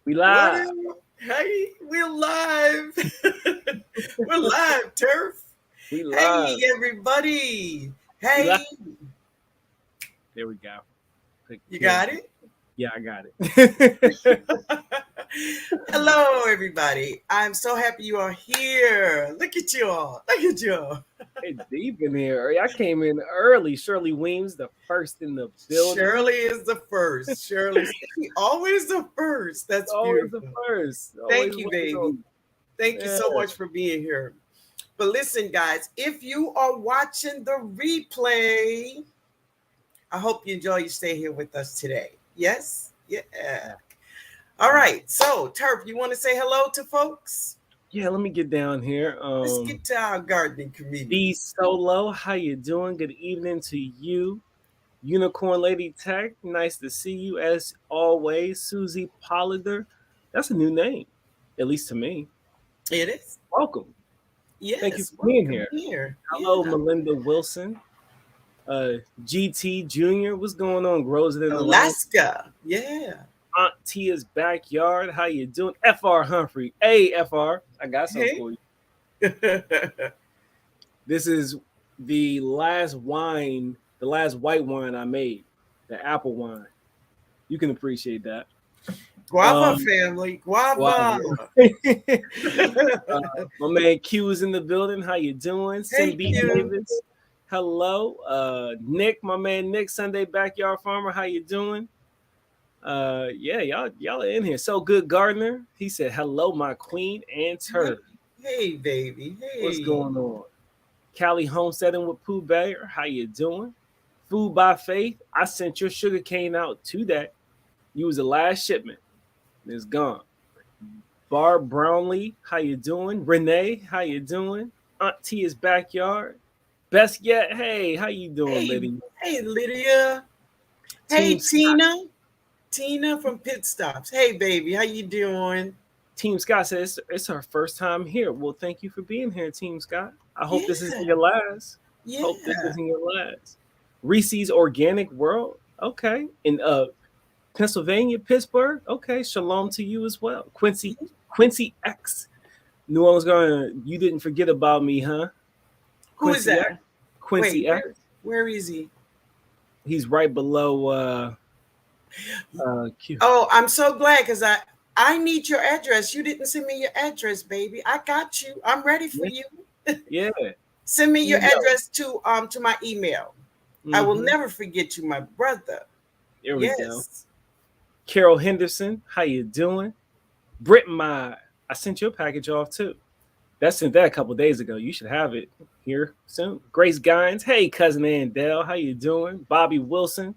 We What live. up? Hey, we're live. We're live, Turf. We Hey, live. everybody. We live. Hey, There we go. you There we got go. it? Yeah, I got it. Hello, everybody. I'm so happy you are here. Look at you all. Look at you all. It's deep in here. I came in early. Shirley Weems, the first in the building. Shirley is the first. Shirley, always the first. That's Always the beautiful. first. Always Thank you, waiting baby. on. Thank you Yeah. so much for being here. But listen, guys, if you are watching the replay, I hope you enjoy your stay here with us today. Yes? Yeah. All right. So, Turf, you want to say hello to folks? Yeah, let me get down here. Let's get to our gardening B community. Solo, how you doing? Good evening to you. Unicorn Lady Tech, nice to see you as always. Susie Pollender, that's a new name, at least to me. It is. Welcome. Thank you Yes. for being Welcome here. here. Hello, Yeah. Melinda Wilson. GT Jr., what's going on? Grows it in the rain. Alaska. Yeah. Aunt Tia's backyard. How you doing? FR Humphrey. Hey, FR. I got something Hey. for you. This is the last wine, the last white wine I made, the apple wine. You can appreciate that. Guava Um, family. wow. Guava. My man Q is in the building. How you doing? Hey, Cindy Q. Davis. Hello. Nick, my man Nick, Sunday Backyard Farmer. How you doing? Yeah, y'all are in here. So good, Gardner. He said, "Hello, my queen and Hey, turf. hey, baby. What's Hey. going on?" Callie Homesteading with Pooh Bayer. How you doing? Food by Faith. I sent your sugar cane out today. You was the last shipment. It's gone. Barb Brownlee. How you doing? Renee. How you doing? Aunt Tia's backyard. Best yet. Hey, how you doing, Hey, lady? hey, Lydia. Hey, Team Tina. Tina from Pit Stops. Hey, baby. How you doing? Team Scott says it's her first time here. Well, thank you for being here, Team Scott. I hope this isn't Yeah. your last. Hope this Yeah. isn't your last. Reese's Organic World. Okay. In Pennsylvania, Pittsburgh. Okay. Shalom to you as well. Quincy X. New Orleans going, you didn't forget about me, huh? Who is Quincy X. that? Wait, Quincy X. where is he? He's right below Q. Oh, I'm so glad because I need your address. You didn't send me your address, baby. I got you. I'm ready for Yeah. you. Yeah. Send me your You know. address to my email. I will Mm-hmm. never forget you, my brother. There we go. Yes. Carol Henderson, how you doing? Brit My, I sent your package off too. That sent that a couple days ago. You should have it here soon. Grace Gines, hey cousin Andell, how you doing? Bobby Wilson,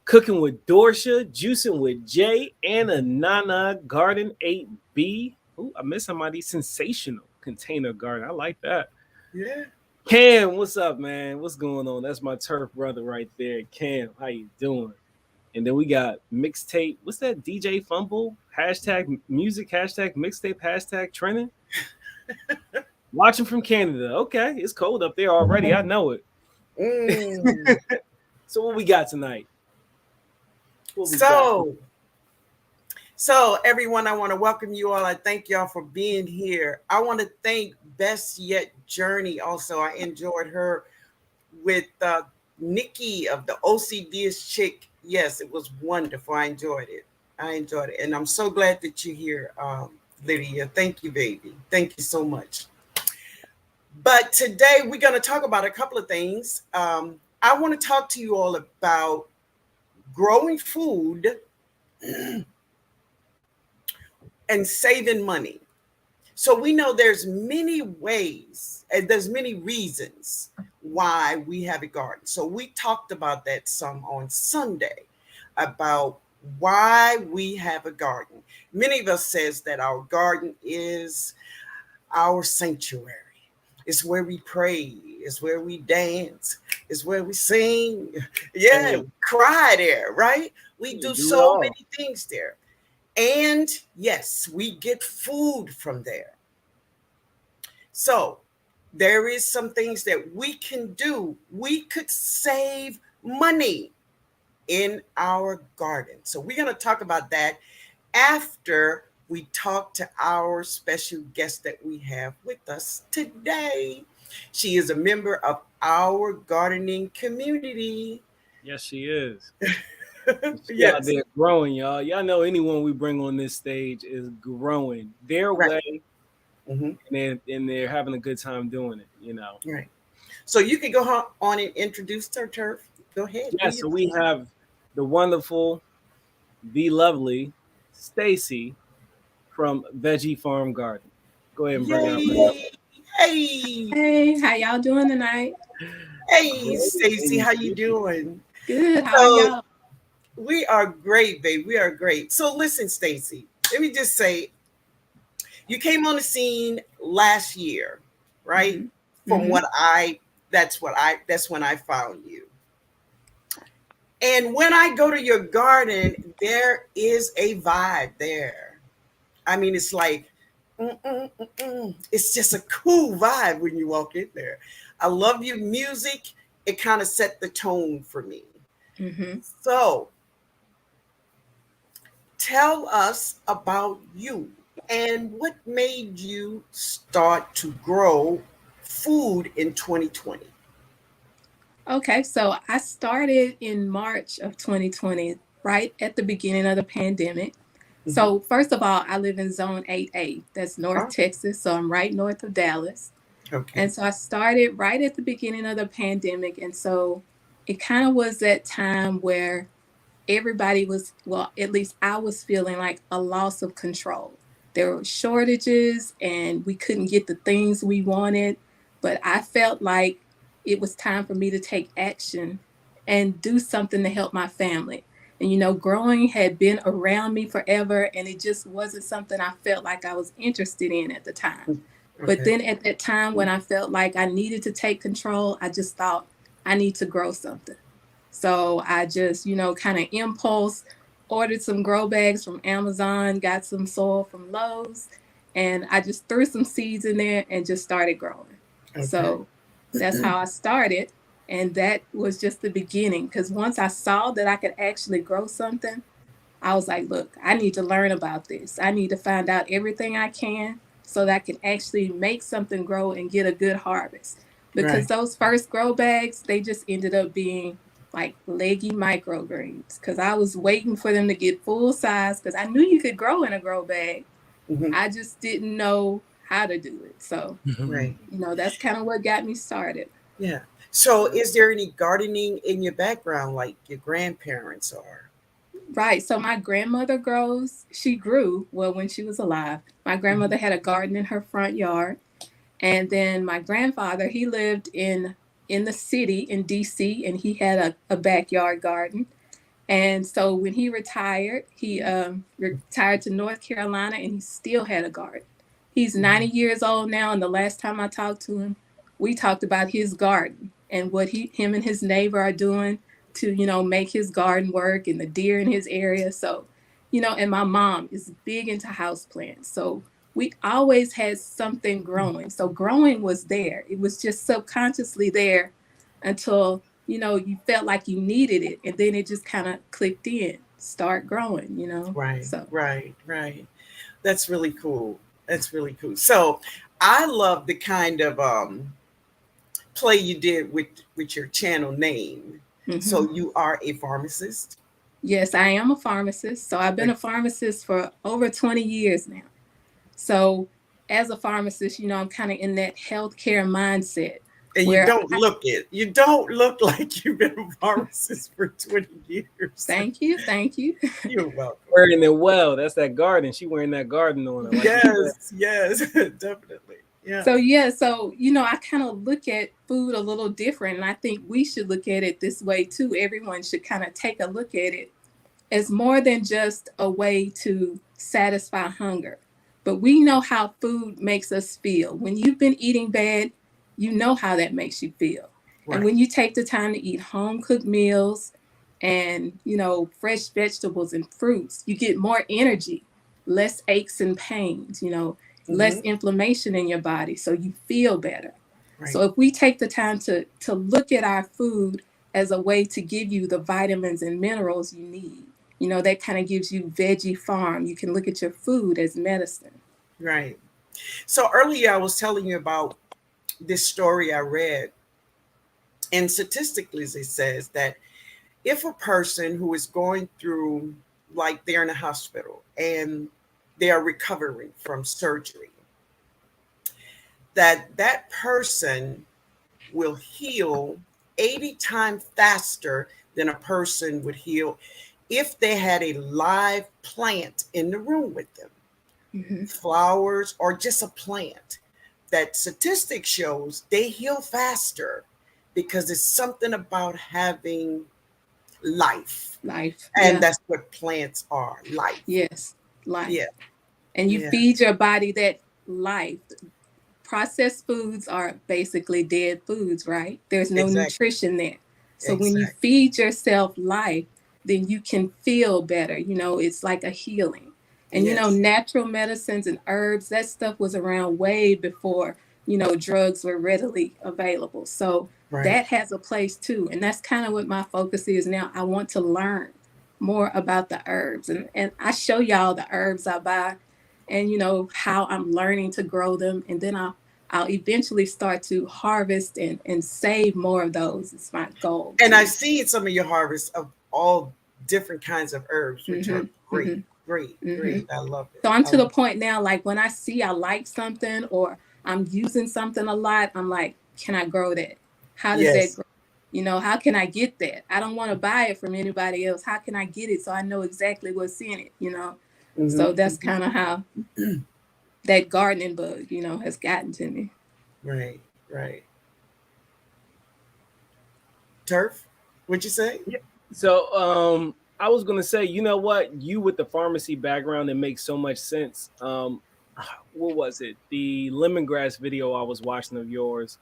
cooking with Dorsha, juicing with Jay, Anna Nana Garden 8B. Ooh, I missed somebody. Sensational Container Garden. I like that. Yeah. Cam, what's up, man? What's going on? That's my turf brother right there. Cam, how you doing? And then we got mixtape. What's that? DJ Fumble? Hashtag music, hashtag mixtape, hashtag trending. Watching from Canada. Okay, it's cold up there already. I know it. Mm. So what we got tonight? What we got? So, so everyone, I want to welcome you all. I thank y'all for being here. I want to thank Best Yet Journey also. I enjoyed her with Nikki of the OCD's chick. Yes, it was wonderful. I enjoyed it. I enjoyed it. And I'm so glad that you're here, Lydia. Thank you, baby. Thank you so much. But today we're going to talk about a couple of things. I want to talk to you all about growing food and saving money. So we know there's many ways and there's many reasons why we have a garden. So we talked about that some on Sunday about why we have a garden. Many of us says that our garden is our sanctuary. It's where we pray. It's where we dance. It's where we sing. Yeah, Hey, cry there, right? We we do do it so all. many things there. And yes, we get food from there. So there is some things that we can do. We could save money. in our garden. So we're going to talk about that after we talk to our special guest that we have with us today. She is a member of our gardening community. Yes, she is. She out Yes, there growing, y'all. Y'all know anyone we bring on this stage is growing their right. way, Hmm. and they're having a good time doing it. You know. Right. So you can go on and introduce her, Turf. Go ahead, do Yeah. your So we thing. have the wonderful, the lovely Stacy from Veggie Farm Garden. Go ahead and bring her up. Yay! Hey, Hey, how y'all doing tonight? hey, Great, Stacy, how you indeed. doing? Good. How are So y'all? we are great, babe. We are great. So listen, Stacy, let me just say, you came on the scene last year, right? Hmm. From Hmm. what I, that's when I found you. And when I go to your garden, there is a vibe there. I mean, it's like, it's just a cool vibe when you walk in there. I love your music. It kind of set the tone for me. Hmm. So tell us about you and what made you start to grow food in 2020. Okay, so I started in March of 2020, right at the beginning of the pandemic. Hmm. So, first of all, I live in Zone 8A. That's North Oh, Texas. So, I'm right north of Dallas. okay. And so, I started right at the beginning of the pandemic. And so, it kind of was that time where everybody was, well, at least I was feeling like a loss of control. There were shortages and we couldn't get the things we wanted, but I felt like it was time for me to take action and do something to help my family. And growing had been around me forever and it just wasn't something I felt like I was interested in at the time. But Okay. then at that time when I felt like I needed to take control, I just thought I need to grow something. So I just, kind of impulse ordered some grow bags from Amazon, got some soil from Lowe's, and I just threw some seeds in there and just started growing. Okay. So that's how I started. And that was just the beginning. Because once I saw that I could actually grow something, I was like, look, I need to learn about this. I need to find out everything I can so that I can actually make something grow and get a good harvest. Because Right. those first grow bags, they just ended up being like leggy microgreens. Because I was waiting for them to get full size because I knew you could grow in a grow bag. Hmm. I just didn't know how to do it. So, Right. that's kind of what got me started. Yeah. So, is there any gardening in your background, like your grandparents are? Right. So my grandmother she grew, well, when she was alive. My Hmm. grandmother had a garden in her front yard. And then my grandfather, he lived in the city in DC and he had a backyard garden. And so when he retired, he retired to North Carolina and he still had a garden. He's 90 Hmm. years old now. And the last time I talked to him, we talked about his garden and what him and his neighbor are doing to, make his garden work and the deer in his area. So, and my mom is big into houseplants. So we always had something growing. So growing was there. It was just subconsciously there until you felt like you needed it. And then it just kind of clicked in, start growing. Right. So, Right. Right. That's really cool. That's really cool. So, I love the kind of play you did with your channel name. mhm. So, you are a pharmacist. Yes, I am a pharmacist. So I've been a pharmacist for over 20 years now. So as a pharmacist, I'm kind of in that healthcare mindset And you where don't look it. You don't look like you've been a pharmacist for 20 years. thank you, thank you. You're welcome. Wearing it well. That's that garden. She wearing that garden on her, like you said. Yes, yes, definitely. Yeah. So yeah, so I kind of look at food a little different, and I think we should look at it this way too. Everyone should kind of take a look at it as more than just a way to satisfy hunger. But we know how food makes us feel. When you've been eating bad, you know how that makes you feel. And Right. when you take the time to eat home cooked meals and, fresh vegetables and fruits, you get more energy, less aches and pains, less Hmm. inflammation in your body. So you feel better. Right. So if we take the time to look at our food as a way to give you the vitamins and minerals you need. You know, that kind of gives you veggie farm. You can look at your food as medicine. Right. So earlier I was telling you about this story I read, and statistically it says that if a person who is going through, like they're in a hospital and they are recovering from surgery, that person will heal 80 times faster than a person would heal if they had a live plant in the room with them, flowers or just a plant. That statistic shows they heal faster because it's something about having life. Life. And Yeah. that's what plants are, life. Yes. Life. Yeah. And you Yeah. feed your body that life. Processed foods are basically dead foods, right? There's no Exactly. nutrition there. So when you Exactly. feed yourself life, then you can feel better. You know, it's like a healing. And, you know, Yes. natural medicines and herbs, that stuff was around way before, you know, drugs were readily available. So Right. that has a place too. And that's kind of what my focus is now. I want to learn more about the herbs. And I show y'all the herbs I buy and, you know, how I'm learning to grow them. And then I'll eventually start to harvest and save more of those. It's my goal. And I've seen some of your harvests of all different kinds of herbs, which are great, great, great. I love it. So I'm to the point now, like when I see I like something or I'm using something a lot, I'm like, can I grow that? How does that grow? You know, how can I get that? I don't want to buy it from anybody else. How can I get it so I know exactly what's in it, you know? So that's kind of how that gardening bug, you know, has gotten to me. Right, right. Turf, what'd you say? Yeah. So I was gonna say, you know what? You with the pharmacy background, it makes so much sense. What was it? The lemongrass video I was watching of yours,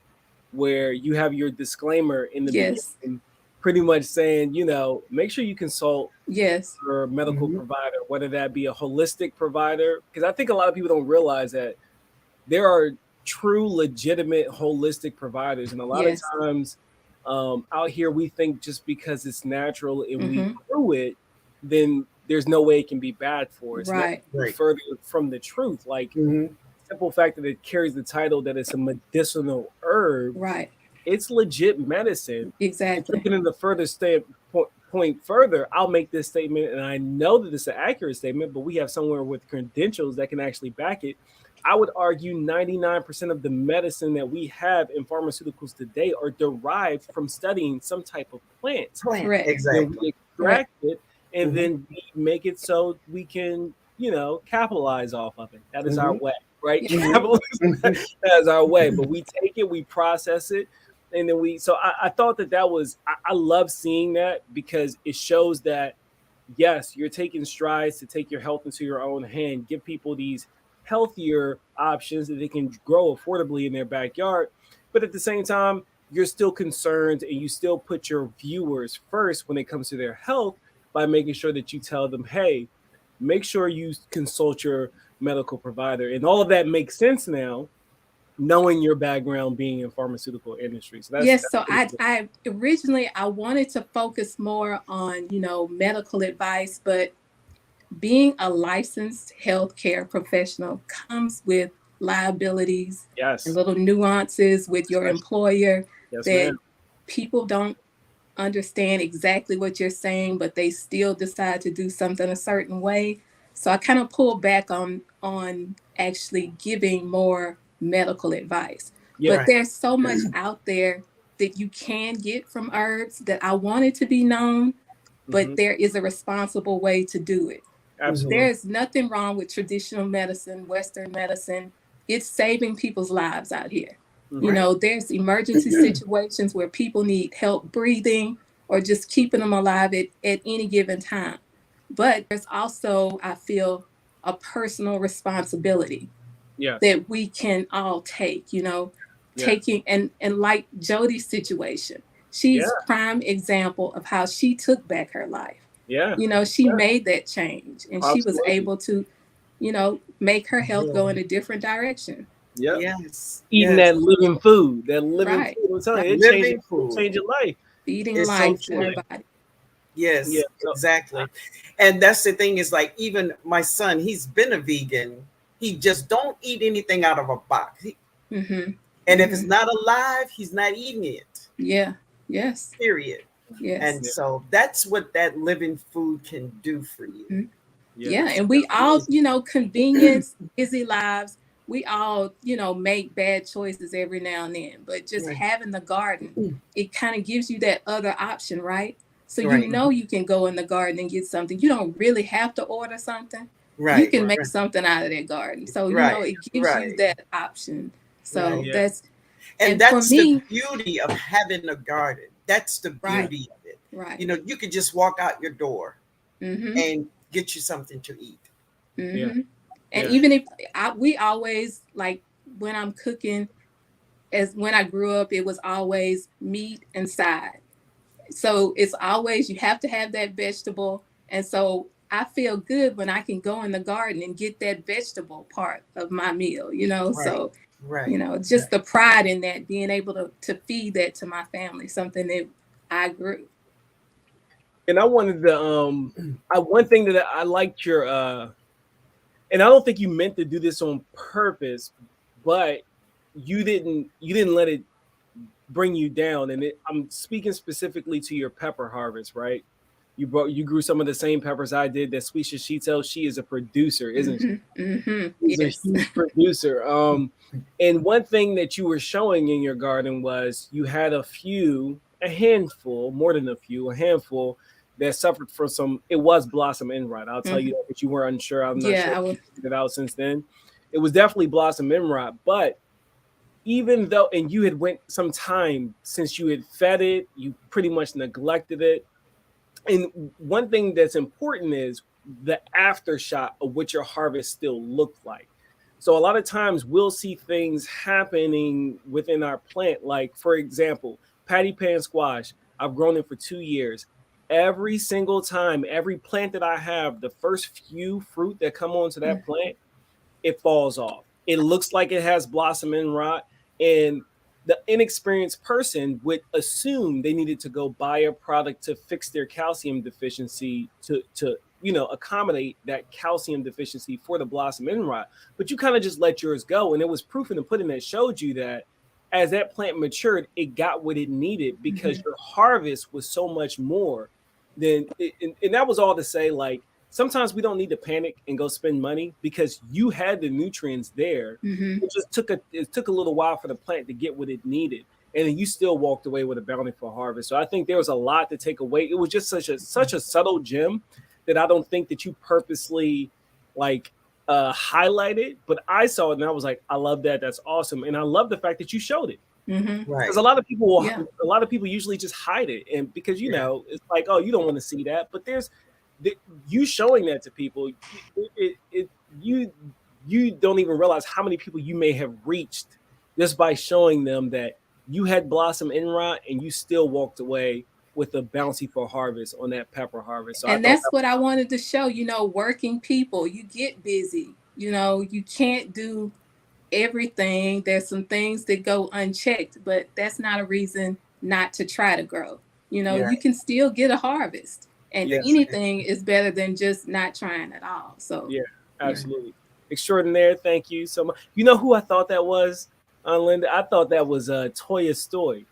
where you have your disclaimer in the beginning, pretty much saying, you know, make sure you consult your medical provider, whether that be a holistic provider, because I think a lot of people don't realize that there are true, legitimate, holistic providers, and a lot of times out here we think just because it's natural and we grew it, then there's no way it can be bad for us. Right. Further from the truth, like simple fact that it carries the title that it's a medicinal herb. Right. It's legit medicine. Exactly. And taking it the further point further, I'll make this statement, and I know that it's an accurate statement, but we have somewhere with credentials that can actually back it. I would argue 99% of the medicine that we have in pharmaceuticals today are derived from studying some type of plant. Correct. Exactly. Then we extract it, and then we make it so we can, you know, capitalize off of it. That is our way, right? Capitalism, that is our way. But we take it, we process it, and then so I thought that was, I love seeing that because it shows that, yes, you're taking strides to take your health into your own hand, give people these healthier options that they can grow affordably in their backyard. But at the same time, you're still concerned and you still put your viewers first when it comes to their health by making sure that you tell them, hey, make sure you consult your medical provider. And all of that makes sense now, knowing your background being in pharmaceutical industry. So that's so I originally I wanted to focus more on, you know, medical advice, but being a licensed healthcare professional comes with liabilities and little nuances with your employer that people don't understand exactly what you're saying, but they still decide to do something a certain way. So I kind of pulled back on actually giving more medical advice. But there's so much out there that you can get from herbs that I want it to be known, but there is a responsible way to do it. Absolutely. There's nothing wrong with traditional medicine, Western medicine. It's saving people's lives out here. You know, there's emergency situations where people need help breathing or just keeping them alive at any given time. But there's also, I feel, a personal responsibility that we can all take, you know, taking and like Jody's situation. She's prime example of how she took back her life. You know, she made that change and she was able to, you know, make her health go in a different direction. Yes. Eating that living food, that living food. I'm telling you, it changed your life. feeding It's so life to true. our body. Yes, Yeah. So exactly. And that's the thing is like even my son, he's been a vegan. He just don't eat anything out of a box. Mm-hmm. And if it's Mm-hmm. not alive, he's not eating it. Yeah. Yes. Period. Yes. And yeah, so that's what that living food can do for you. Mhm. yeah, Yeah. It's And we all, amazing. convenience, busy lives, we all, make bad choices every now and then. But just Right. having the garden, it kind of gives you that other option, right? So Right. you can go in the garden and get something. You don't really have to order something. You Right. can make Right. something out of that garden. So, Right. it gives you Right. that option. So Right. yeah, that's, And and for that's the me, beauty of having a garden. That's the right, beauty of it. right. You could just walk out your door Mm-hmm. and get you something to eat. yeah, Mm-hmm. And yeah, even if we always like when I'm cooking, as when I grew up, it was always meat and side. So it's always you have to have that vegetable. And so I feel good when I can go in the garden and get that vegetable part of my meal, Right. So, Right. just the pride in that, being able to feed that to my family, something that I grew. and I wanted to one thing that I liked your and I don't think you meant to do this on purpose, but you didn't let it bring you down. And I'm speaking specifically to your pepper harvest, right? You grew some of the same peppers I did. That Sweet Shishito, she is a producer, isn't she? Mm-hmm. Mm-hmm. She's a Yes. huge producer. And one thing that you were showing in your garden was you had a handful, more than a handful that suffered from some. It was blossom end rot. I'll tell you Mm-hmm. that, but you were unsure. I'm not Yeah, sure I if was. you figured it out since then. It was definitely blossom end rot, but even though, and you had went some time since you had fed it, you pretty much neglected it. And one thing that's important is the aftershot of what your harvest still looked like. So a lot of times we'll see things happening within our plant. Like, for example, patty pan squash. I've grown it for 2 years. Every single time, every plant that I have, the first few fruit that come onto that plant, it falls off. It looks like it has blossom and rot, and the inexperienced person would assume they needed to go buy a product to fix their calcium deficiency to accommodate that calcium deficiency for the blossom and rot. But you kind of just let yours go, and it was proof in the pudding that showed you that as that plant matured, it got what it needed because Mm-hmm. your harvest was so much more than. And that was all to say, like, sometimes we don't need to panic and go spend money because you had the nutrients there. Mm-hmm. It took a little while for the plant to get what it needed, and then you still walked away with a bountiful harvest. So I think there was a lot to take away. It was just such a subtle gem that I don't think that you purposely like highlighted, but I saw it and I was like, I love that. That's awesome, and I love the fact that you showed it Mm-hmm. because Right. Yeah. a lot of people usually just hide it, and because Yeah. it's like, oh, you don't want to see that, but you showing that to people, you you don't even realize how many people you may have reached just by showing them that you had blossom in rot and you still walked away with a bouncy for harvest on that pepper harvest. So I And thought that's that what I wanted to show, working people, you get busy, you can't do everything. There's some things that go unchecked, but that's not a reason not to try to grow. Yeah. You can still get a harvest, and yes, anything is better than just not trying at all. So, yeah, yeah. absolutely extraordinaire. Thank you so much. You know who I thought that was, Linda? I thought that was Toya Stoy.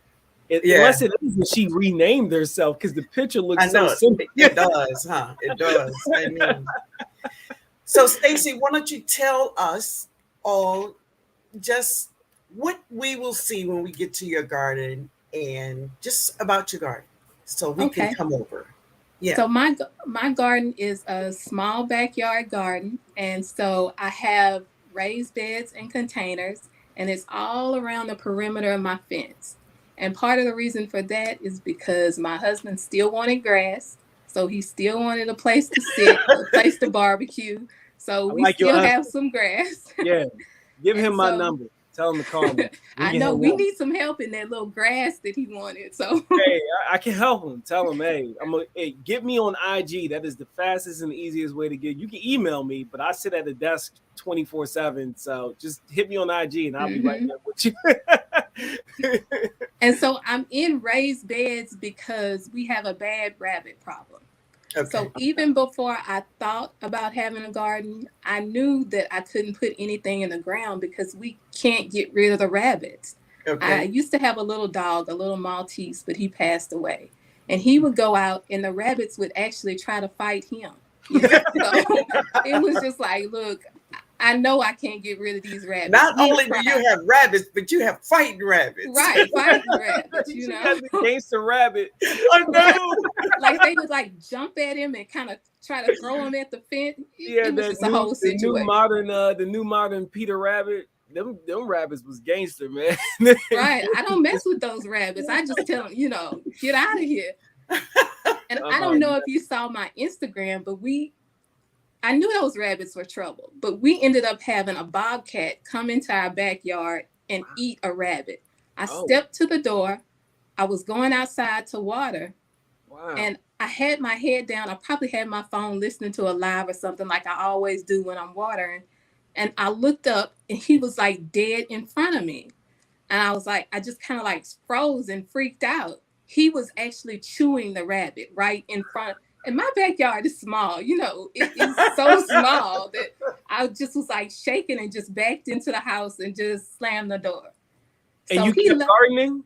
Yeah. Unless it isn't, she renamed herself because the picture I looks so know similar. it does, huh? It does. I mean, so Stacy, why don't you tell us all just what we will see when we get to your garden and just about your garden so we can Okay. come over. Yeah. So my garden is a small backyard garden, and so I have raised beds and containers, and it's all around the perimeter of my fence. And part of the reason for that is because my husband still wanted grass, so he still wanted a place to sit, a place to barbecue. So I we like your still have husband. some grass. Yeah. Give him And my so number. Tell him to call me. We I can know hang we out. need some help in that little grass that he wanted. So Hey, I can help him. Tell him, hey, hey, get me on IG. That is the fastest and easiest way to get. You can email me, but I sit at the desk 24/7. So just hit me on IG and I'll be right mhm. there with you. And so I'm in raised beds because we have a bad rabbit problem. Okay. So even before I thought about having a garden, I knew that I couldn't put anything in the ground because we can't get rid of the rabbits. I Okay. used to have a little dog, a little Maltese, but he passed away. And he would go out and the rabbits would actually try to fight him. You know? So it was just like, look, I know I can't get rid of these rabbits. Not We've only do tried. you have rabbits, but you have fighting rabbits. Right, fighting rabbits, you She know. got the gangster rabbit. I know. Like they would like jump at him and kind of try to throw him at the fence. Yeah, It was that just a whole the new situation. the new modern Peter Rabbit. Them rabbits was gangster, man. Right. I don't mess with those rabbits. I just tell them, get out of here. And I don't know if you saw my Instagram, but I knew those rabbits were trouble, but we ended up having a bobcat come into our backyard and eat a rabbit. I stepped to the door. I was going outside to water. Wow. And I had my head down. I probably had my phone listening to a live or something like I always do when I'm watering. And I looked up and he was like dead in front of me. And I was like, I just kind of like froze and freaked out. He was actually chewing the rabbit right in front. And my backyard is small, it is so small that I just was like shaking and just backed into the house and just slammed the door. And so you kept gardening?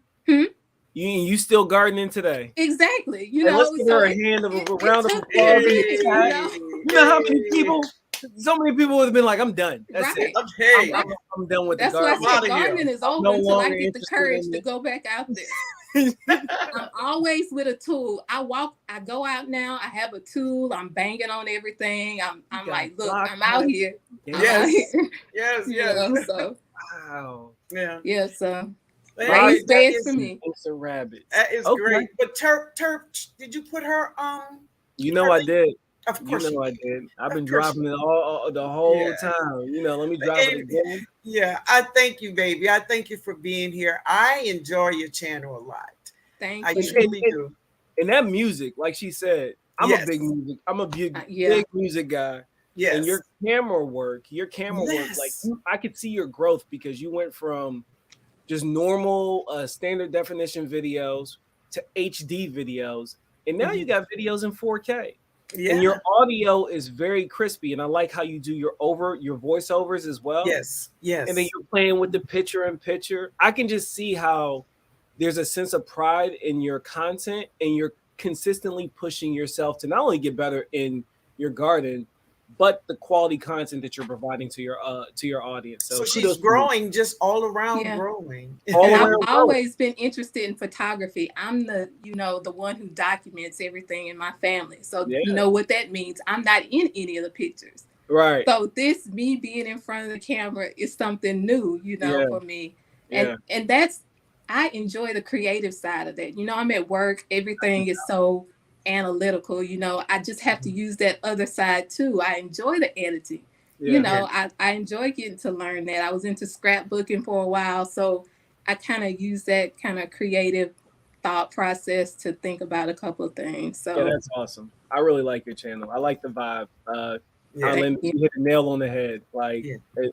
You still gardening today? Exactly. Let's give her a hand of a round of applause. You know how many people? So many people would have been like, "I'm done. That's it. Okay. I'm done with That's the garden." That's why I said gardening is over until I get the courage to go back out there. I'm always with a tool. I go out now. I have a tool. I'm banging on everything. I'm like, look, I'm out here. Yes. So wow. Yeah. Yeah. So raised beds for me. It's a rabbit. That is great. But Turp, did you put her I did. Of course, I did. I've been dropping it all the whole time. Let me drop it again. Yeah, I thank you, baby. I thank you for being here. I enjoy your channel a lot. Thank you. I truly do. And that music, like she said, I'm a big music guy. Yes. And your camera work, like I could see your growth because you went from just normal standard definition videos to HD videos, and now you got videos in 4K. Yeah. And your audio is very crispy, and I like how you do your voiceovers as well. Yes. And then you're playing with the picture-in-picture. I can just see how there's a sense of pride in your content, and you're consistently pushing yourself to not only get better in your garden, but the quality content that you're providing to your audience. So she's growing, just all around growing. I've always been interested in photography. I'm the one who documents everything in my family. So you know what that means. I'm not in any of the pictures. Right. So me being in front of the camera is something new, for me. And I enjoy the creative side of that. I'm at work, everything is so analytical, I just have to use that other side too. I enjoy the editing. I enjoy getting to learn that. I was into scrapbooking for a while, so I kind of use that kind of creative thought process to think about a couple of things. So that's awesome. I really like your channel. I like the vibe. You hit the nail on the head. Like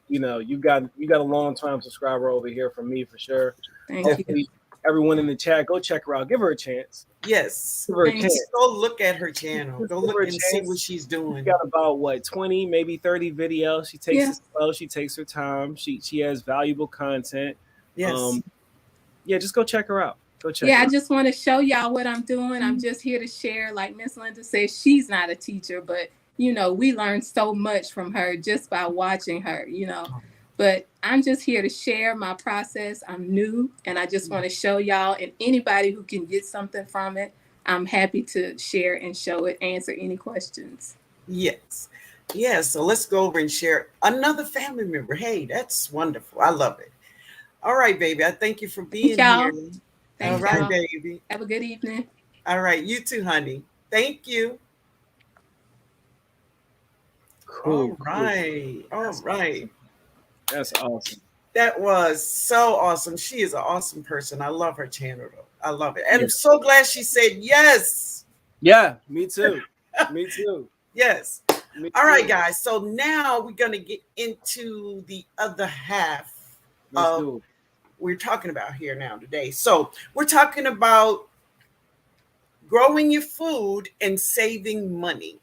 you got a long time subscriber over here from me for sure. Thank you. Everyone in the chat, go check her out. Give her a chance. Yes. Give her a chance. Go look at her channel. Go look and see what she's doing. She's got about 20, maybe 30 videos. She takes it slow. She takes her time. She has valuable content. Yes. Just go check her out. I just want to show y'all what I'm doing. I'm just here to share. Like Miss Linda says, she's not a teacher, but we learned so much from her just by watching her, But I'm just here to share my process. I'm new, and I just want to show y'all, and anybody who can get something from it, I'm happy to share and show it, answer any questions. Yes. So let's go over and share another family member. Hey, that's wonderful. I love it. All right, baby. I thank you for being here. Thank All right, baby. Have a good evening. All right. You too, honey. Thank you. Cool. All right. That's awesome. That was so awesome. She is an awesome person. I love her channel, though. I love it. And I'm so glad she said yes. Yeah, me too. Me too. Yes. All right, guys. So now we're going to get into the other half of we're talking about here now today. So we're talking about growing your food and saving money.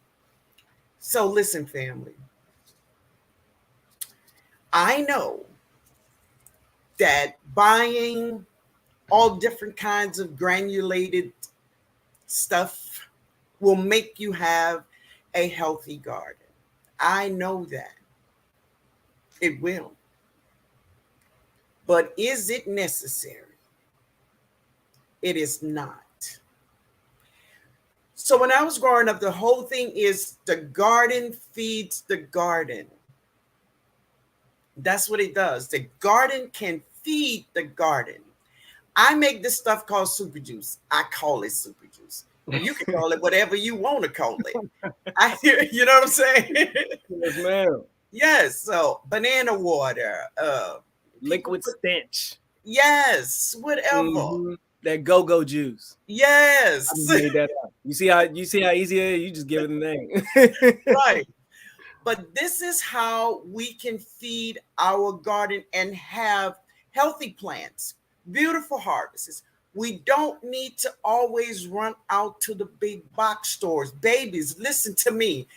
So listen, family, I know that buying all different kinds of granulated stuff will make you have a healthy garden. I know that it will. But is it necessary? It is not. So when I was growing up, the whole thing is the garden feeds the garden. That's what it does. The garden can feed the garden. I make this stuff called super juice. I call it super juice. You can call it whatever you want to call it. You know what I'm saying? Yes, ma'am. Yes. So banana water, Liquid stench. Yes, whatever. Mm-hmm. That go-go juice. Yes. I made that up. You see how easy it is? You just give it a name. Right. But this is how we can feed our garden and have healthy plants, beautiful harvests. We don't need to always run out to the big box stores. Babies, listen to me.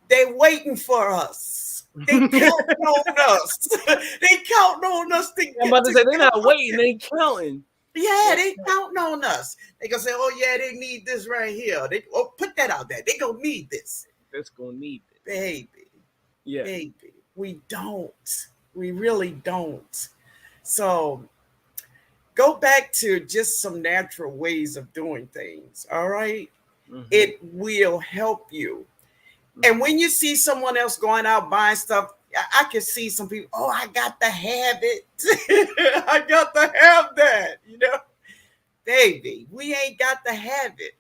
They're waiting for us. They counting on us. They counting on us to I'm about to say they're not waiting, they counting. Yeah, they counting on us. They gonna say, "Oh yeah, they need this right here." They put that out there. They gonna need this. That's gonna need it, baby. Yeah, baby. We don't. We really don't. So go back to just some natural ways of doing things. All right, it will help you. And when you see someone else going out buying stuff, I can see some people, oh, I got to have it. I got to have that, baby, we ain't got to have it,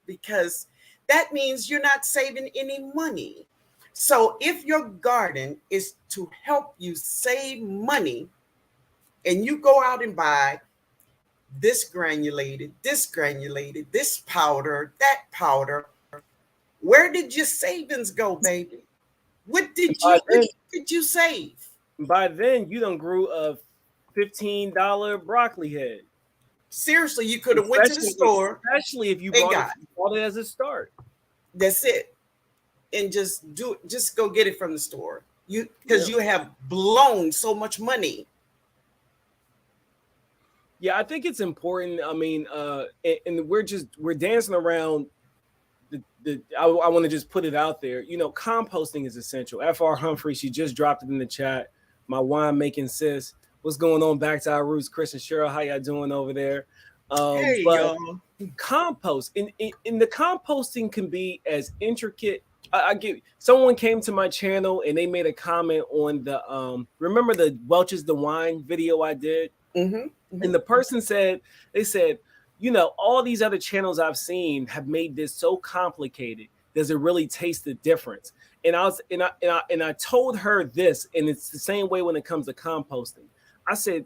because that means you're not saving any money. So if your garden is to help you save money and you go out and buy this granulated, this powder, that powder, where did your savings go, baby? What did you save? By then, you done grew a $15 broccoli head. Seriously, you could have went to the store, especially if you bought it as a start. That's it, and just go get it from the store. Because you have blown so much money. Yeah, I think it's important. I mean, and we're dancing around. I want to just put it out there. Composting is essential. Fr Humphrey, she just dropped it in the chat. My wine making sis. What's going on? Back to our roots. Chris and Cheryl, how y'all doing over there? Hey, but compost in the composting can be as intricate. Someone came to my channel and they made a comment on the remember the Welch's the Wine video I did, and the person said all these other channels I've seen have made this so complicated. Does it really taste the difference? And I told her this, and it's the same way when it comes to composting. I said,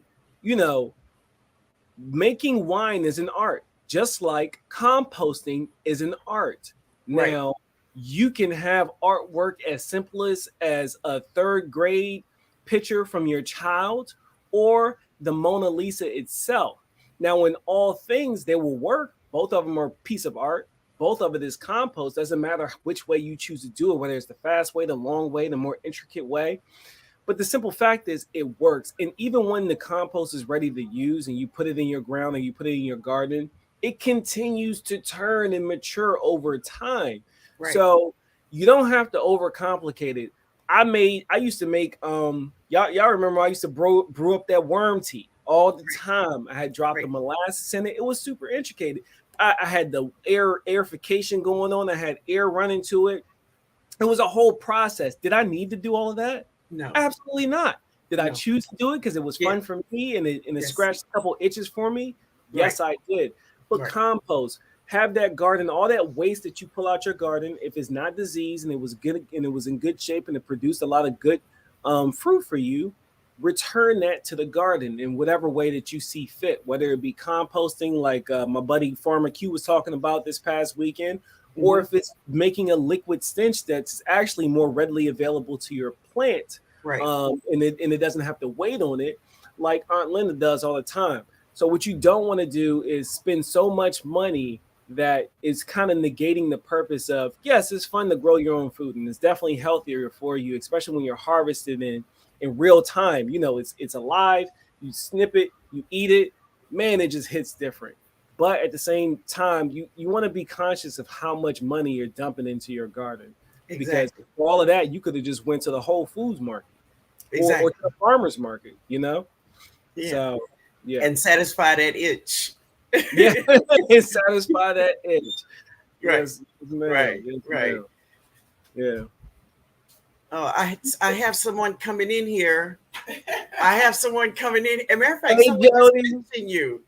making wine is an art, just like composting is an art. Right. Now, you can have artwork as simple as a third grade picture from your child or the Mona Lisa itself. Now, in all things, they will work. Both of them are a piece of art. Both of it is compost. Doesn't matter which way you choose to do it, whether it's the fast way, the long way, the more intricate way. But the simple fact is it works. And even when the compost is ready to use and you put it in your ground and you put it in your garden, it continues to turn and mature over time. Right. So you don't have to overcomplicate it. I used to make y'all remember I used to brew up that worm tea all the time. I had dropped the molasses in it. It was super intricate. I had the airification going on. I had air running to it. It was a whole process. Did I need to do all of that? No, absolutely not. Did I choose to do it because it was fun for me and it scratched a couple itches for me? Yes, I did. But compost, have that garden, all that waste that you pull out your garden, if it's not diseased and it was good and it was in good shape and it produced a lot of good fruit for you, return that to the garden in whatever way that you see fit, whether it be composting like my buddy Farmer Q was talking about this past weekend, or if it's making a liquid stench that's actually more readily available to your plant, and it doesn't have to wait on it. like Aunt Linda does all the time. So what you don't want to do is spend so much money that is kind of negating the purpose of, yes, it's fun to grow your own food and it's definitely healthier for you, especially when you're harvested in real time. You know, it's alive, you snip it, you eat it, man, it just hits different. But at the same time, you want to be conscious of how much money you're dumping into your garden. Because Exactly. for all of that, you could have just went to the Whole Foods market or Exactly. to the farmer's market, you know? Yeah. So yeah. And satisfy that itch. Yeah, and satisfy that itch. Right. Yes, ma'am. Right. Yes, Right. ma'am. Yeah. Oh, I have someone coming in here. I have someone coming in. As a matter of fact, Hey someone just Jody. mentioned you.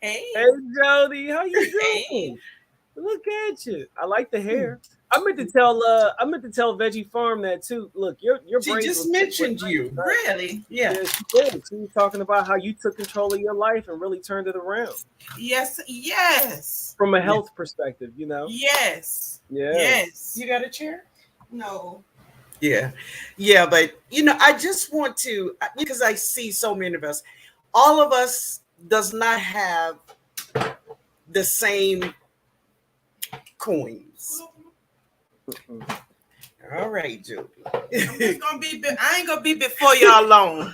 Hey. Hey Jody, how you Hey. doing? Look at you. I like the hair. I meant to tell Veggie Farm that too. Look, your She braids just was mentioned you. Really? Yeah. Yeah, she did. She was talking about how you took control of your life and really turned it around Yes. Yes. from a Yeah. health perspective, you know? Yes. Yeah. Yes. You got a chair? No. Yeah. Yeah, but I just want to, because I see so many of us, all of us does not have the same coins. Mm-mm. All right, Judy. I'm just gonna be. I ain't gonna be before y'all long.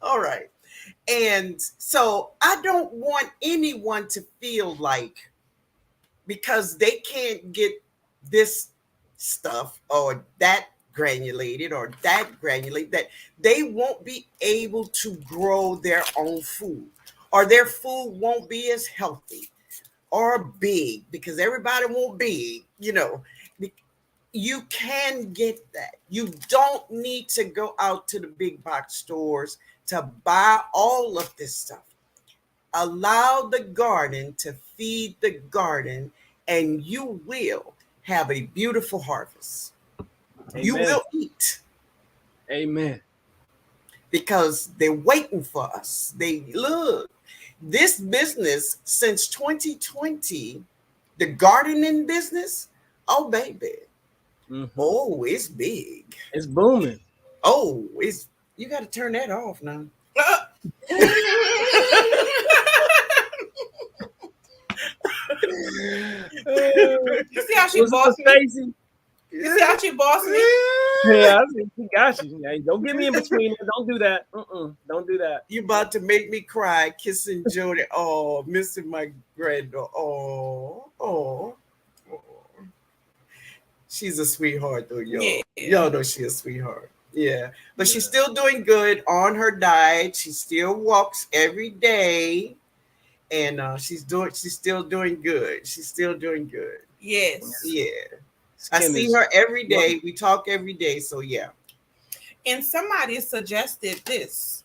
All right. And so I don't want anyone to feel like because they can't get this stuff or that granulated or that granulated that they won't be able to grow their own food or their food won't be as healthy or big because everybody won't big. You can get that. You don't need to go out to the big box stores to buy all of this stuff. Allow the garden to feed the garden, and you will have a beautiful harvest. You Amen. will eat Amen. because they're waiting for us. They look, this business since 2020, the gardening business, oh baby. Mhm. Oh, it's big. It's booming. Oh, you got to turn that off now. You see how she What's up, bossed me? Stacy? You see how she bossed me? Yeah, I see. She got you. Hey, don't get me in between. Don't do that. Don't do that. You about to make me cry, kissing Jody. Oh, missing my granddaughter. Oh. She's a sweetheart, though, y'all. Yeah. Y'all know she's a sweetheart. Yeah, but she's still doing good on her diet. She still walks every day, and she's still doing good. She's still doing good. Yes. Yeah, I Skin see is- her every day. We talk every day, so yeah. And somebody suggested this.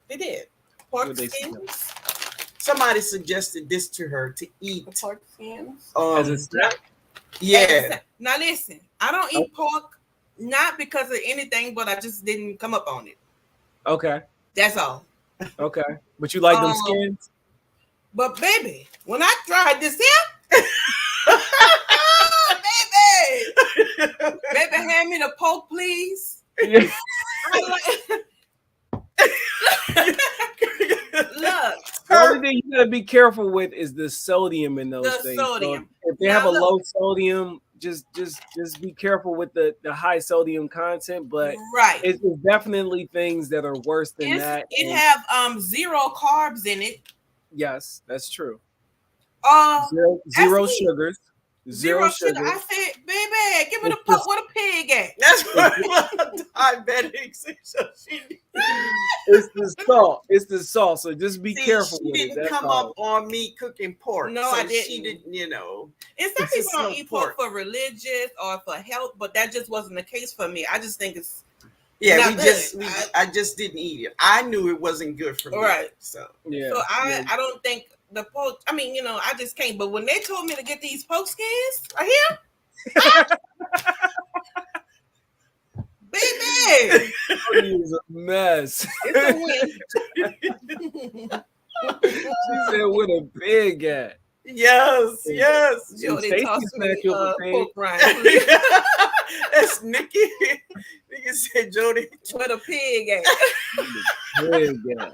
They did. Pork What'd they skins. Somebody suggested this to her to eat. Pork skins. As a snack? Yeah. Now listen, I don't eat pork not because of anything, but I just didn't come up on it. Okay. That's all. Okay. But you like them skins? But baby, when I tried this here, baby, hand me the pork, please. Yeah. Look. The only thing you gotta be careful with is the sodium in those The things. sodium. So if they have a low sodium, just be careful with the high sodium content. But right, it's definitely things that are worse than that. It have 0 carbs in it. Yes, that's true. Zero Zero sugars. Zero sugar. I said, baby, give me the pork where the pig at. That's what diabetics. It's the salt. It's the salt. So just be careful She with it. didn't That's come all. up on me cooking pork. No, so I didn't. She didn't, And some It's people just don't no eat pork pork. for religious or for health, but that just wasn't the case for me. I just think it's Yeah, not good. I just didn't eat it. I knew it wasn't good for me. Right. So Yeah. So yeah. I don't think the pork. I mean, I just can't. But when they told me to get these pork skins right here, baby, It is a mess. it's a win. She said with a pig at. yes. Jody Stacy tossed smacked me you with a pig. pork rind. That's Nikki. Nikki said, Jody, where the pig at? Very good.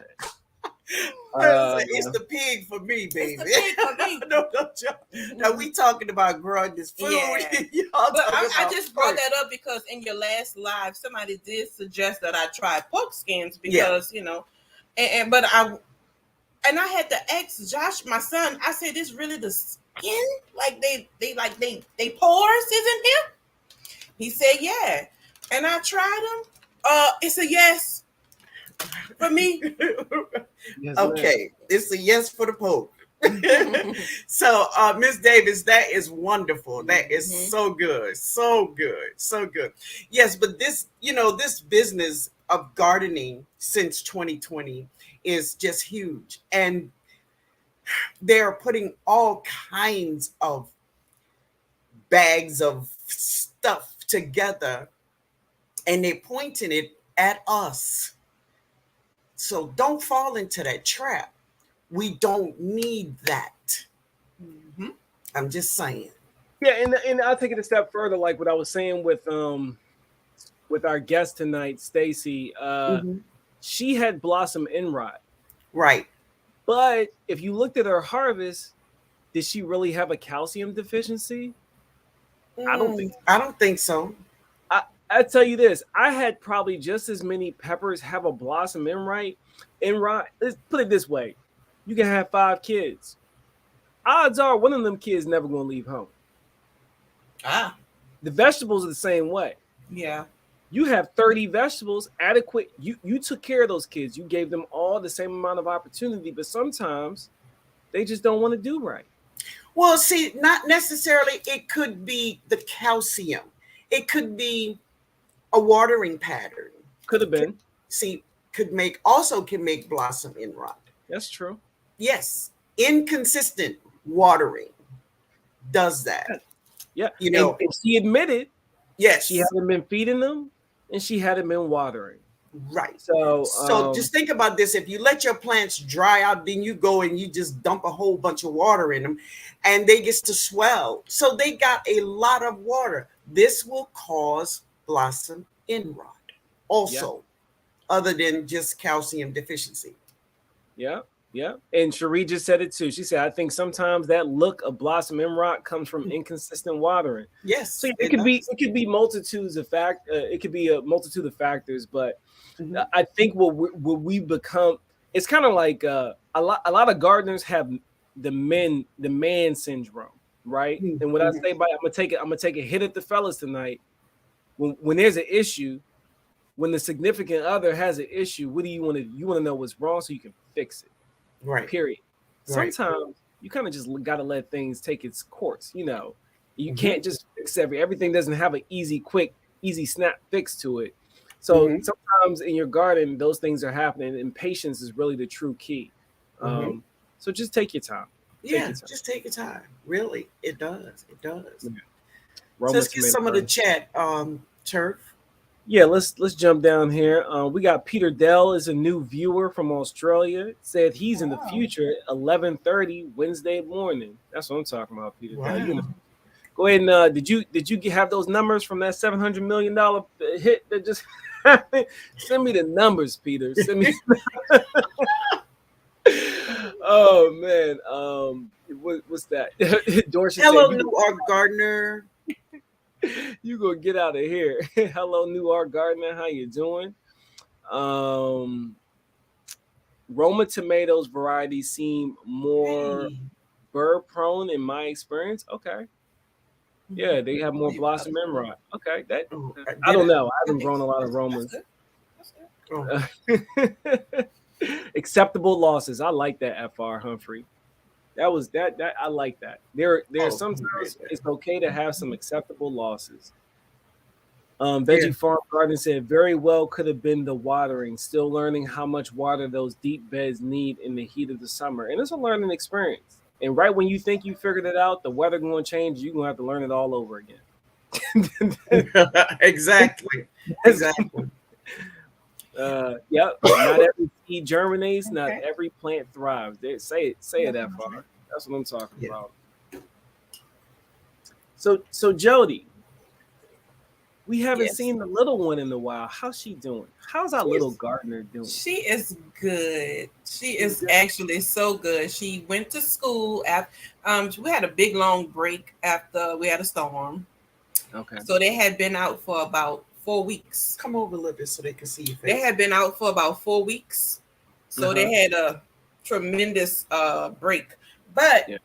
It's the pig for me, baby. It's the pig for me. No, now we talking about growing this food. Yeah. Y'all But talking I about just brought food. that up because in your last live, somebody did suggest that I try pork skins because but I had to ask Josh, my son. I said, "This really the skin? Like they pores isn't here?" He said, "Yeah," and I tried them. It's a yes for me. Yes, Okay, it's a yes for the Pope. So, Miss Davis, that is wonderful. That is so good, so good, so good. Yes, but this business of gardening since 2020 is just huge, and they're putting all kinds of bags of stuff together, and they're pointing it at us. So don't fall into that trap. We don't need that. I'm just saying. Yeah, and I'll take it a step further, like what I was saying with our guest tonight, Stacy. She had blossom end rot. Right. But if you looked at her harvest, did she really have a calcium deficiency? I don't think so. I tell you this, I had probably just as many peppers have a blossom end rot. Let's put it this way. You can have 5 kids. Odds are one of them kids never going to leave home. The vegetables are the same way. Yeah. You have 30 vegetables adequate. You took care of those kids. You gave them all the same amount of opportunity, but sometimes they just don't want to do right. Well, see, not necessarily. It could be the calcium. It could be a watering pattern. Could have been. Can make blossom end rot. That's true. Yes. Inconsistent watering does that. Yeah. And she admitted, yes, she hadn't been feeding them and she hadn't been watering. Right. So just think about this. If you let your plants dry out, then you go and you just dump a whole bunch of water in them and they get to swell. So they got a lot of water. This will cause blossom end rot also, other than just calcium deficiency. Yeah. Yeah. And Cherie just said it too. She said, I think sometimes that look of blossom end rot comes from inconsistent watering. Yes. So it could be multitudes of it could be a multitude of factors, but I think what we become, it's kind of like a lot of gardeners have the man syndrome, right? And what I say by I'm gonna take a hit at the fellas tonight. When there's an issue, when the significant other has an issue, what do you want to? You want to know what's wrong so you can fix it. Right. Period. Right. Sometimes you kind of just got to let things take its course. You can't just fix everything. Doesn't have an easy snap fix to it. So sometimes in your garden, those things are happening, and patience is really the true key. So just take your time. Just take your time. Really, it does. It does. Yeah. So let's get some of the chat, Turf. Yeah, let's jump down here. We got Peter Dell is a new viewer from Australia. Said he's in the future at 11:30 Wednesday morning. That's what I'm talking about, Peter Dell. Go ahead and did you have those numbers from that $700 million hit that just happened? Send me the numbers, Peter. Send me. Oh man, what's that? Dorsey Hello, said, New Art Gardener. You gonna get out of here. Hello, New Art Gardener. How you doing? Roma tomatoes varieties seem more bird prone in my experience. Okay. Yeah, they have more blossom end rot. Okay, I don't know. I haven't grown a lot of Romas. Acceptable losses. I like that, FR Humphrey. That I like that. There's sometimes it's okay to have some acceptable losses. Veggie Farm Garden said very well could have been the watering. Still learning how much water those deep beds need in the heat of the summer, and it's a learning experience. And right when you think you figured it out, the weather going to change. You're going to have to learn it all over again. Exactly. Yep. Not every seed germinates. Not every plant thrives. Say it that far. That's what I'm talking about. So Jody, We haven't Yes. seen the little one in a while. How's she doing? How's our little She's gardener doing? She is good. She She's is good. actually so good. She went to school after we had a big long break after we had a storm. Okay. So they had been out for about 4 weeks. come over a little bit so they can see your They face. had been out for about 4 weeks. So Uh-huh. they had a tremendous break. But Yeah.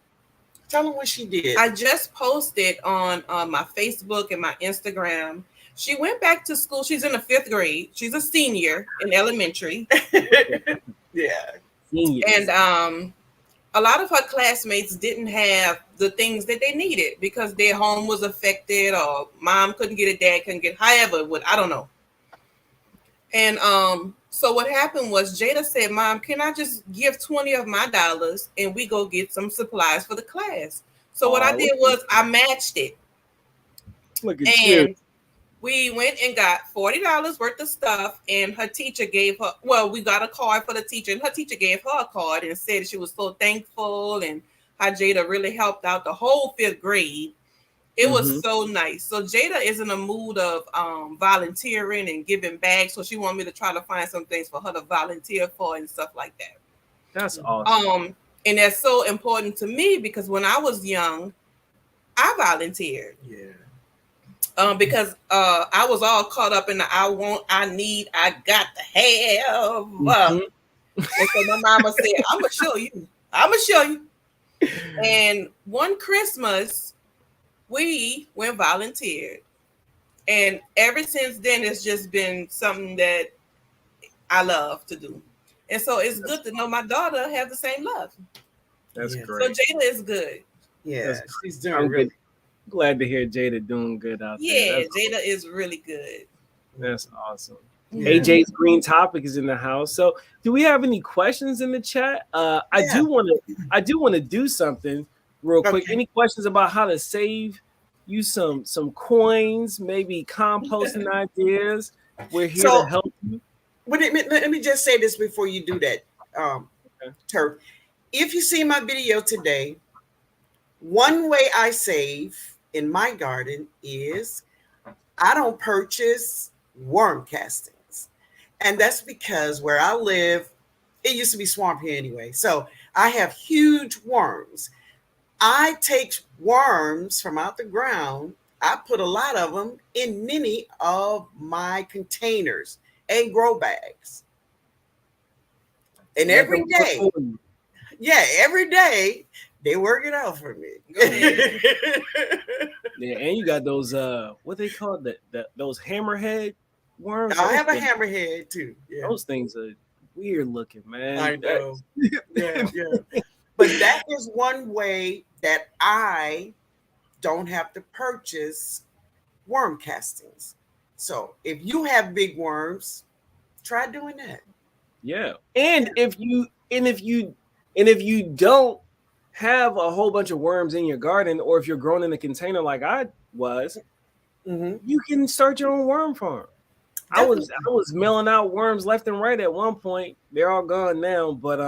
Tell them what she did. I just posted on my Facebook and my Instagram. She went back to school. She's in the 5th grade. She's a senior in elementary. Yeah. Genius. And a lot of her classmates didn't have the things that they needed because their home was affected or mom couldn't get it, dad couldn't get, however, what I don't know. And so what happened was Jada said, Mom, can I just give 20 of my dollars and we go get some supplies for the class? So what I did was I matched it. Look at you. And we went and got $40 worth of stuff, and her teacher gave her, well, we got a card for the teacher, and her teacher gave her a card and said she was so thankful and how Jada really helped out the whole 5th grade. It was so nice. So Jada is in a mood of volunteering and giving back. So she wanted me to try to find some things for her to volunteer for and stuff like that. That's awesome. And that's so important to me because when I was young, I volunteered. Yeah. Because I was all caught up in the I want, I need, I got to have. Mhm. And so my mama said, I'm going to show you. I'm going to show you. And one Christmas, we went volunteered. And ever since then, it's just been something that I love to do. And so it's good to know my daughter have the same love. That's Yeah. So great. Jada is good. Yeah. That's- She's doing I'm really good. Glad to hear Jada doing good out there. Yeah, That's, Jada is really good. that's awesome. Yeah. AJ's Green Topic is in the house. So, do we have any questions in the chat? I Yeah. do want to do something real quick. Okay. Any questions about how to save you some coins, maybe composting ideas? We're here So- to help you. But let me just say this before you do that, Okay. Turk. If you see my video today, one way I save in my garden is I don't purchase worm castings. And that's because where I live, it used to be swamp here anyway. So I have huge worms. I take worms from out the ground. I put a lot of them in many of my containers and grow bags. And every day, every day, they work it out for me. Go ahead. Yeah, and you got those what they call those hammerhead worms. I have a Those things- hammerhead too. Yeah, Those things are weird looking, man. I know. Yeah. But that is one way that I don't have to purchase worm castings. So if you have big worms, try doing that. Yeah. And if you don't have a whole bunch of worms in your garden, or if you're growing in a container like I was, you can start your own worm farm. I was mailing out worms left and right at one point. They're all gone now, but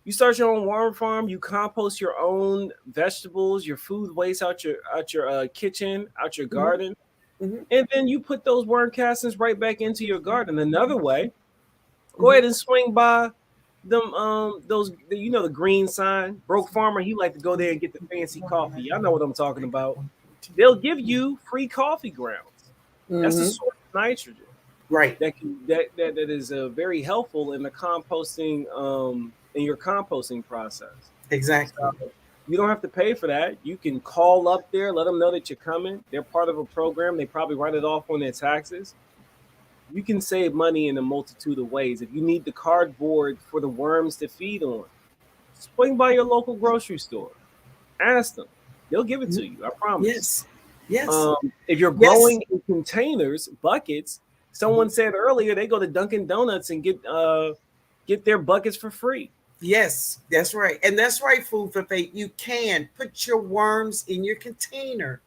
you start your own worm farm, you compost your own vegetables, your food waste out your kitchen, out your garden. And then you put those worm castings right back into your garden. Another way, go ahead and swing by them those the green sign. Broke Farmer, he like to go there and get the fancy coffee. Y'all know what I'm talking about. They'll give you free coffee grounds. That's a source of nitrogen. Right. That is very helpful in the composting in your composting process. Exactly. So you don't have to pay for that. You can call up there, let them know that you're coming. They're part of a program. They probably write it off on their taxes. You can save money in a multitude of ways. If you need the cardboard for the worms to feed on, swing by your local grocery store. Ask them. They'll give it to you. I promise. Yes. If you're growing in containers, buckets, someone said earlier they go to Dunkin' Donuts and get their buckets for free. Yes, that's right. And that's right, Food for Faith. You can put your worms in your container.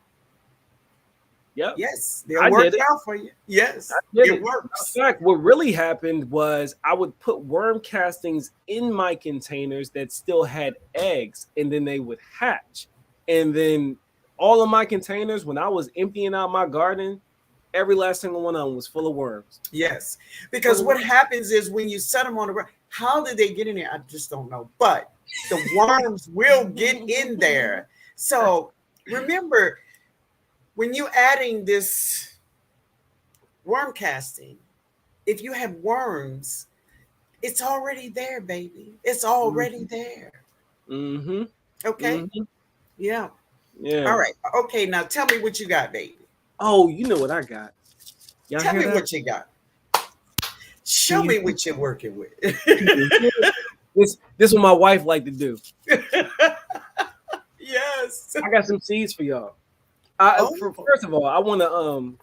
Yep. Yes, they'll work out for you. Yes, it works. In fact, what really happened was I would put worm castings in my containers that still had eggs, and then they would hatch. And then all of my containers, when I was emptying out my garden, Every last single one of them was full of worms. Yes, because what happens is when you set them on the ground, how did they get in there? I just don't know. But the worms will get in there. So remember, when you're adding this worm casting, if you have worms, it's already there, baby. It's already there. Mm-hmm. Okay. Mm-hmm. Yeah. Yeah. All right. Okay. Now tell me what you got, baby. Oh, you know what I got. Y'all Tell hear me that? what you got. Show me what you're working with. This what my wife like to do. Yes. I got some seeds for y'all. First of all, I want to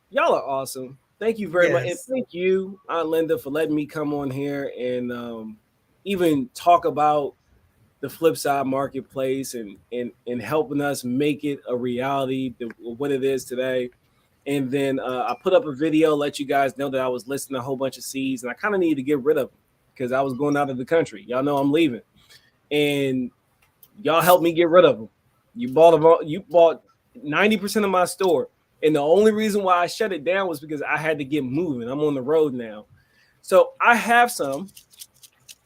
y'all are awesome. Thank you very much, and thank you, Aunt Linda, for letting me come on here and even talk about the flip side marketplace and helping us make it a reality, what it is today. And then I put up a video, let you guys know that I was listing a whole bunch of seeds, and I kind of needed to get rid of them because I was going out of the country. Y'all know I'm leaving, and y'all helped me get rid of them. You bought 90% of my store, and the only reason why I shut it down was because I had to get moving. I'm on the road now, so I have some.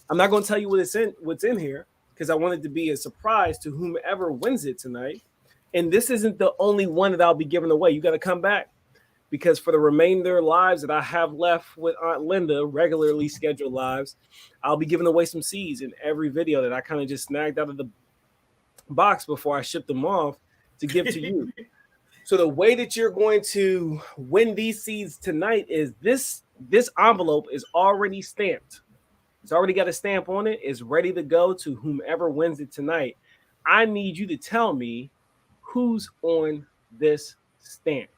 I'm not going to tell you what's in here because I want it to be a surprise to whomever wins it tonight. And this isn't the only one that I'll be giving away. You got to come back because for the remainder lives that I have left with Aunt Linda, regularly scheduled lives, I'll be giving away some seeds in every video that I kind of just snagged out of the box before I ship them off to give to you. So the way that you're going to win these seeds tonight is this envelope is already stamped. It's already got a stamp on it. It's ready to go to whomever wins it tonight. I need you to tell me who's on this stamp.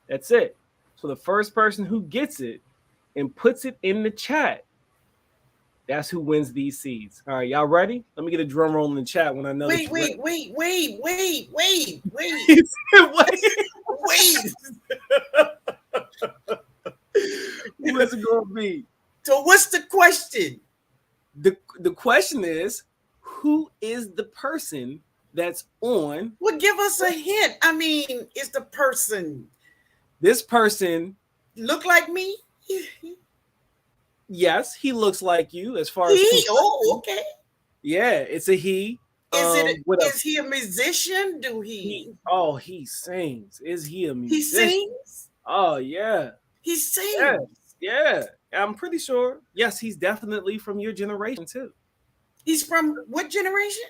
That's it. So the first person who gets it and puts it in the chat, that's who wins these seeds. All right, y'all ready? Let me get a drum roll in the chat when I know. Wait. What's it gonna be? So what's the question? The question is, who is the person that's on? Well, give us a hint. I mean, is the person this person look like me? Yes, he looks like you as far as okay. Yeah, it's a he. Is he a musician? He sings. Is he a musician? He sings? Oh yeah. He sings. Yeah. I'm pretty sure. Yes, he's definitely from your generation too. He's from what generation?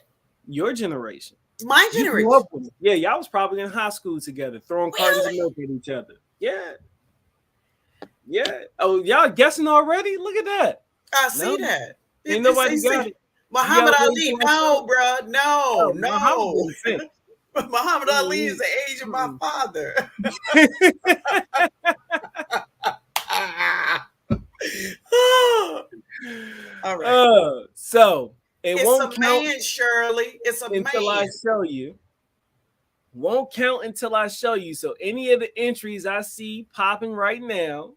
Your generation. My generation. Yeah, y'all was probably in high school together, throwing cartons of milk at each other. Yeah. Yeah. Oh, y'all guessing already? Look at that. I see that. Ain't nobody got it. Muhammad Ali. No, bro. No. Muhammad Ali is the age of my father. All right. So it won't count, man, Shirley. It's a until man. I show you. Won't count until I show you. So any of the entries I see popping right now,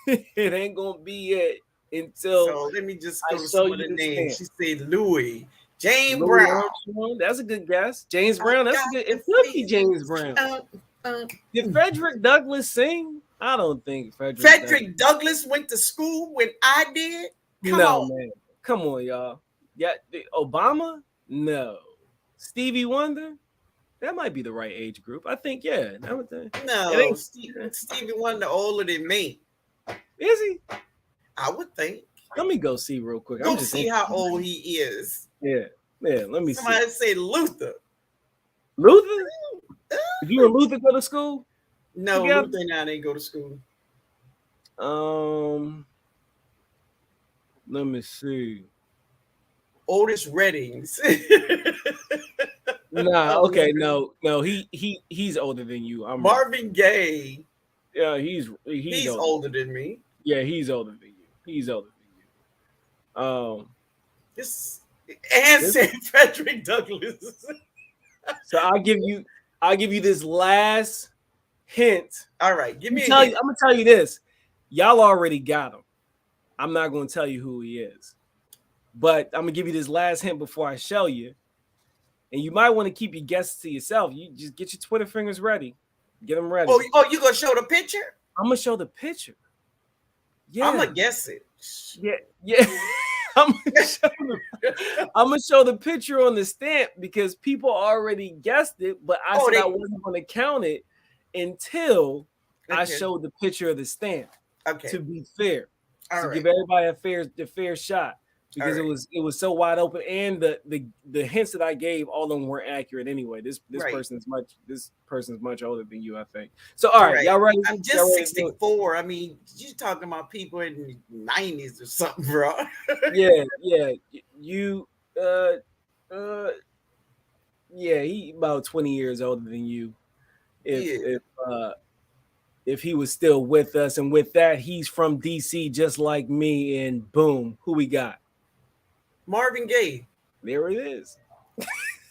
it ain't gonna be it until. So let me just go to some of the names. She said Louis. James Brown. Armstrong, that's a good guess. James Brown, that's a good. It could be James Brown. Did Frederick Douglass sing? I don't think Frederick Douglass went to school when I did. Come on, y'all. Yeah, Obama? No. Stevie Wonder? That might be the right age group. I think, yeah. No, Stevie Wonder older than me. Is he? I would think. Let me go see real quick. Go see how old he is. Yeah, let me see. Somebody say Luther. Luther? If you and Luther go to school? No, Luther and I didn't go to school. Let me see. Otis Reddings. No, he's older than you. Marvin Gaye. Yeah, he's older than me. Yeah, he's older than you. Said Frederick Douglass. So I'll give you this last hint. All right, give me. I'm gonna tell you this. Y'all already got him. I'm not gonna tell you who he is, but I'm gonna give you this last hint before I show you. And you might want to keep your guesses to yourself. You just get your Twitter fingers ready. Get them ready. Oh, you gonna show the picture? I'm gonna show the picture. Yeah, I'm gonna guess it. yeah. I'm gonna show the picture on the stamp because people already guessed it, but I said I wasn't gonna count it until I showed the picture of the stamp. Okay. To be fair, All to right. give everybody a fair shot. Because right. it was so wide open, and the hints that I gave, all of them weren't accurate anyway. This Right. person's much older than you, I think. So all right, y'all ready? I'm just Y'all ready 64. I mean, you talking about people in the 90s or something, bro? Yeah. You yeah, he about 20 years older than you. If he was still with us, and with that, he's from DC just like me, and boom, who we got? Marvin Gaye. There it is.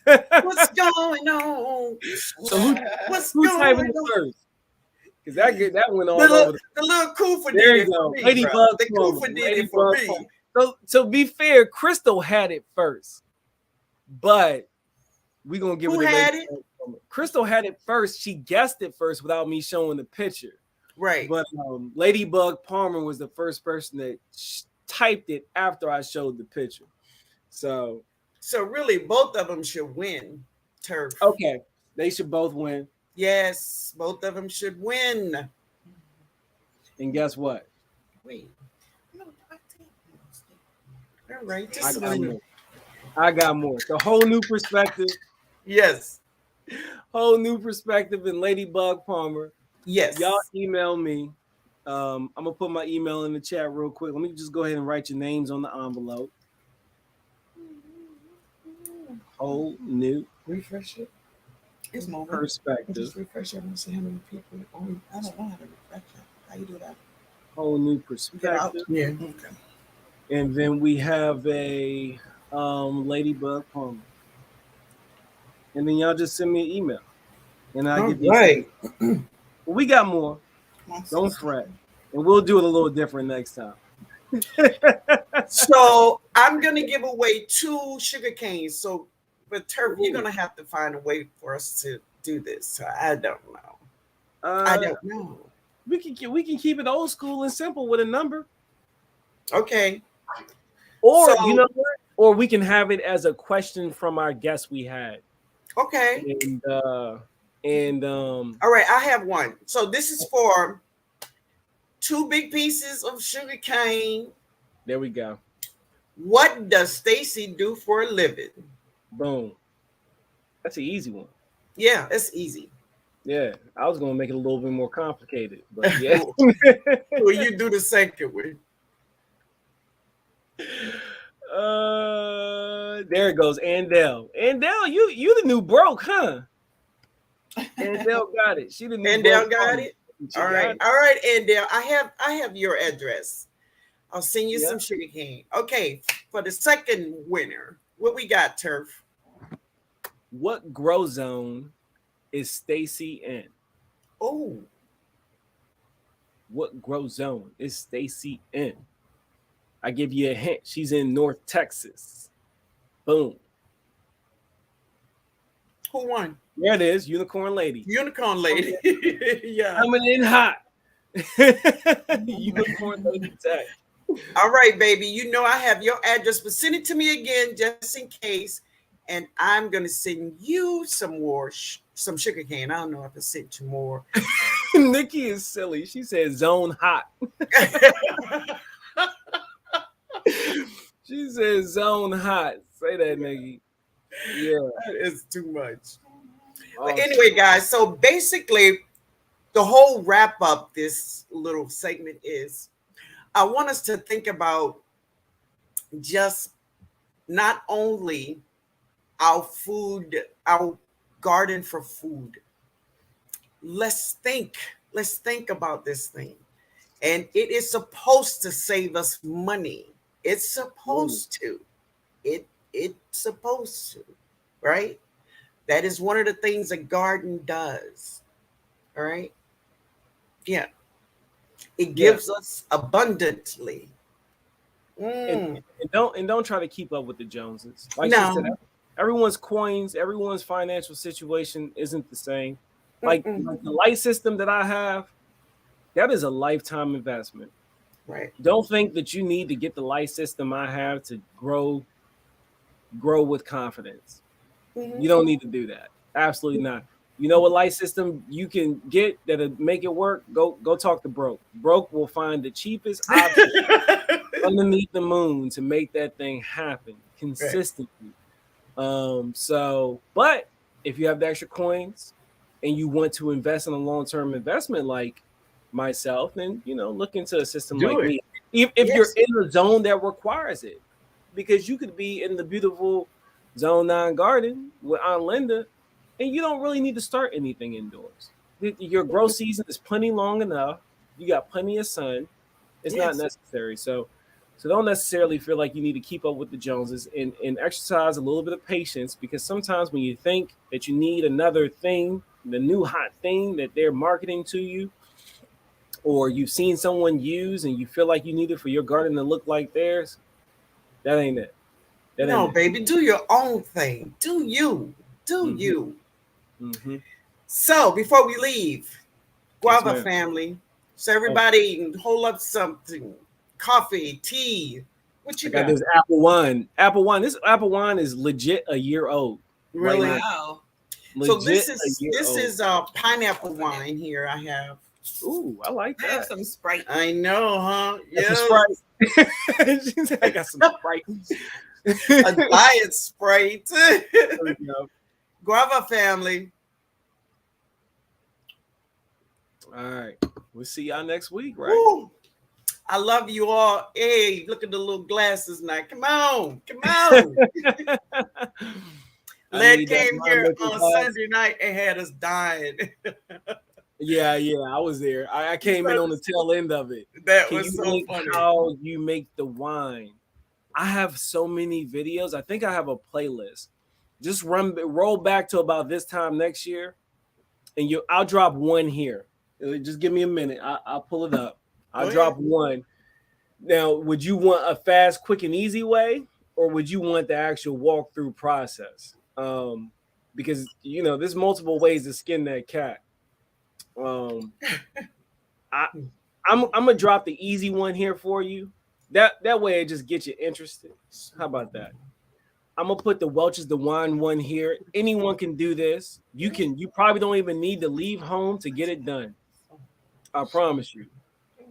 What's going on? So who's typing it first? Because that went all over. The little Kufa there did you it go. for me. Ladybug. The Kufa did it for me. So to be fair, Crystal had it first, but we're gonna give Who it. had it? Crystal had it first. She guessed it first without me showing the picture. Right. But Ladybug Palmer was the first person that typed it after I showed the picture. So really, both of them should win. Turf. Okay, they should both win. Yes, both of them should win. And guess what? Wait. No, all right. I got more. The whole new perspective. Yes. Whole new perspective in Ladybug Palmer. Yes. Y'all email me. I'm gonna put my email in the chat real quick. Let me just go ahead and write your names on the envelope. Whole new refresh it. It's perspective. Just refresh it. I'm gonna see how many people. I don't know how to refresh it. How you do that? Whole new perspective. Yeah. Okay. And then we have a Ladybug Palmer. And then y'all just send me an email. And I get these. Right. Well, we got more. Don't fret. And we'll do it a little different next time. So I'm gonna give away 2 sugar canes. So with Turf, you're gonna have to find a way for us to do this. So I don't know. I don't know. We can keep it old school and simple with a number. Okay. Or you know what? Or we can have it as a question from our guest we had. Okay. And all right, I have one. So this is for 2 big pieces of sugar cane. There we go. What does Stacy do for a living? Boom. That's an easy one. Yeah, it's easy. Yeah, I was gonna make it a little bit more complicated, but yeah. Well, you do the second one. There it goes. Andell, you the new broke, huh? Andell got it. She the new Andell broke. got it. All right, Andell. I have your address. I'll send you some sugar cane. Okay, for the second winner, what we got, Turf? What grow zone is Stacy in? Oh. What grow zone is Stacy in? I give you a hint. She's in North Texas. Boom. Who won? There it is. Unicorn Lady. Unicorn Lady. Yeah. Coming in hot. Unicorn Lady Tech. All right, baby. You know I have your address, but send it to me again just in case. And I'm going to send you some more, some sugar cane. I don't know if I sent you more. Nikki is silly. She said zone hot. She says zone hot. Say that, Nikki. Yeah. That is too much. But anyway, guys, so basically the whole wrap up this little segment is I want us to think about just not only our food, our garden for food. Let's think about this thing. And it is supposed to save us money. It's supposed to. It's supposed to, right? That is one of the things a garden does. All right. Yeah. It gives us abundantly. And don't try to keep up with the Joneses. Like she said, everyone's coins, everyone's financial situation isn't the same. Like the light system that I have, that is a lifetime investment. Right. Don't think that you need to get the light system I have to grow with confidence. Mm-hmm. You don't need to do that. Absolutely not. You know what light system you can get that'll make it work? Go talk to Broke. Broke will find the cheapest option underneath the moon to make that thing happen Right. consistently. But if you have the extra coins and you want to invest in a long-term investment like myself, then look into a system Do like it. me. If you're Yes. in a zone that requires it, because you could be in the beautiful Zone 9 garden with Aunt Linda, and you don't really need to start anything indoors. Your growth season is plenty long enough. You got plenty of sun. It's not Yes. necessary. So don't necessarily feel like you need to keep up with the Joneses, and exercise a little bit of patience, because sometimes when you think that you need another thing, the new hot thing that they're marketing to you, or you've seen someone use and you feel like you need it for your garden to look like theirs, that ain't it. That ain't No, it. baby, do your own thing. Do you. Do Mm-hmm. you. Mm-hmm. So before we leave, Yes, Guava ma'am. family. So Oh, everybody hold up something. Coffee, tea. What I you got got? this apple wine. Apple wine. This apple wine is legit a year old right Really? now. Wow. So Legit a year this old. is pineapple wine here I have. Ooh, I like I have that. some Sprite. I know, huh? Got some Yes. Sprite. She said, I got some Sprite. A diet Sprite. There we go. Guava family. All right. We'll see y'all next week, right? Woo. I love you all. Hey, look at the little glasses now. Come on. Come on. Led came here on Sunday night and had us dying. Yeah, I was there. I came in on the tail end of it. That Can was you so link funny. how you make the wine? I have so many videos. I think I have a playlist. Just roll back to about this time next year, and I'll drop one here. Just give me a minute. I'll pull it up. I'll drop one. Now, would you want a fast, quick, and easy way, or would you want the actual walkthrough process? Because there's multiple ways to skin that cat. I'm gonna drop the easy one here for you. That way it just gets you interested. How about that? I'm gonna put the Welch's the wine one here. Anyone can do this. You probably don't even need to leave home to get it done. I promise you.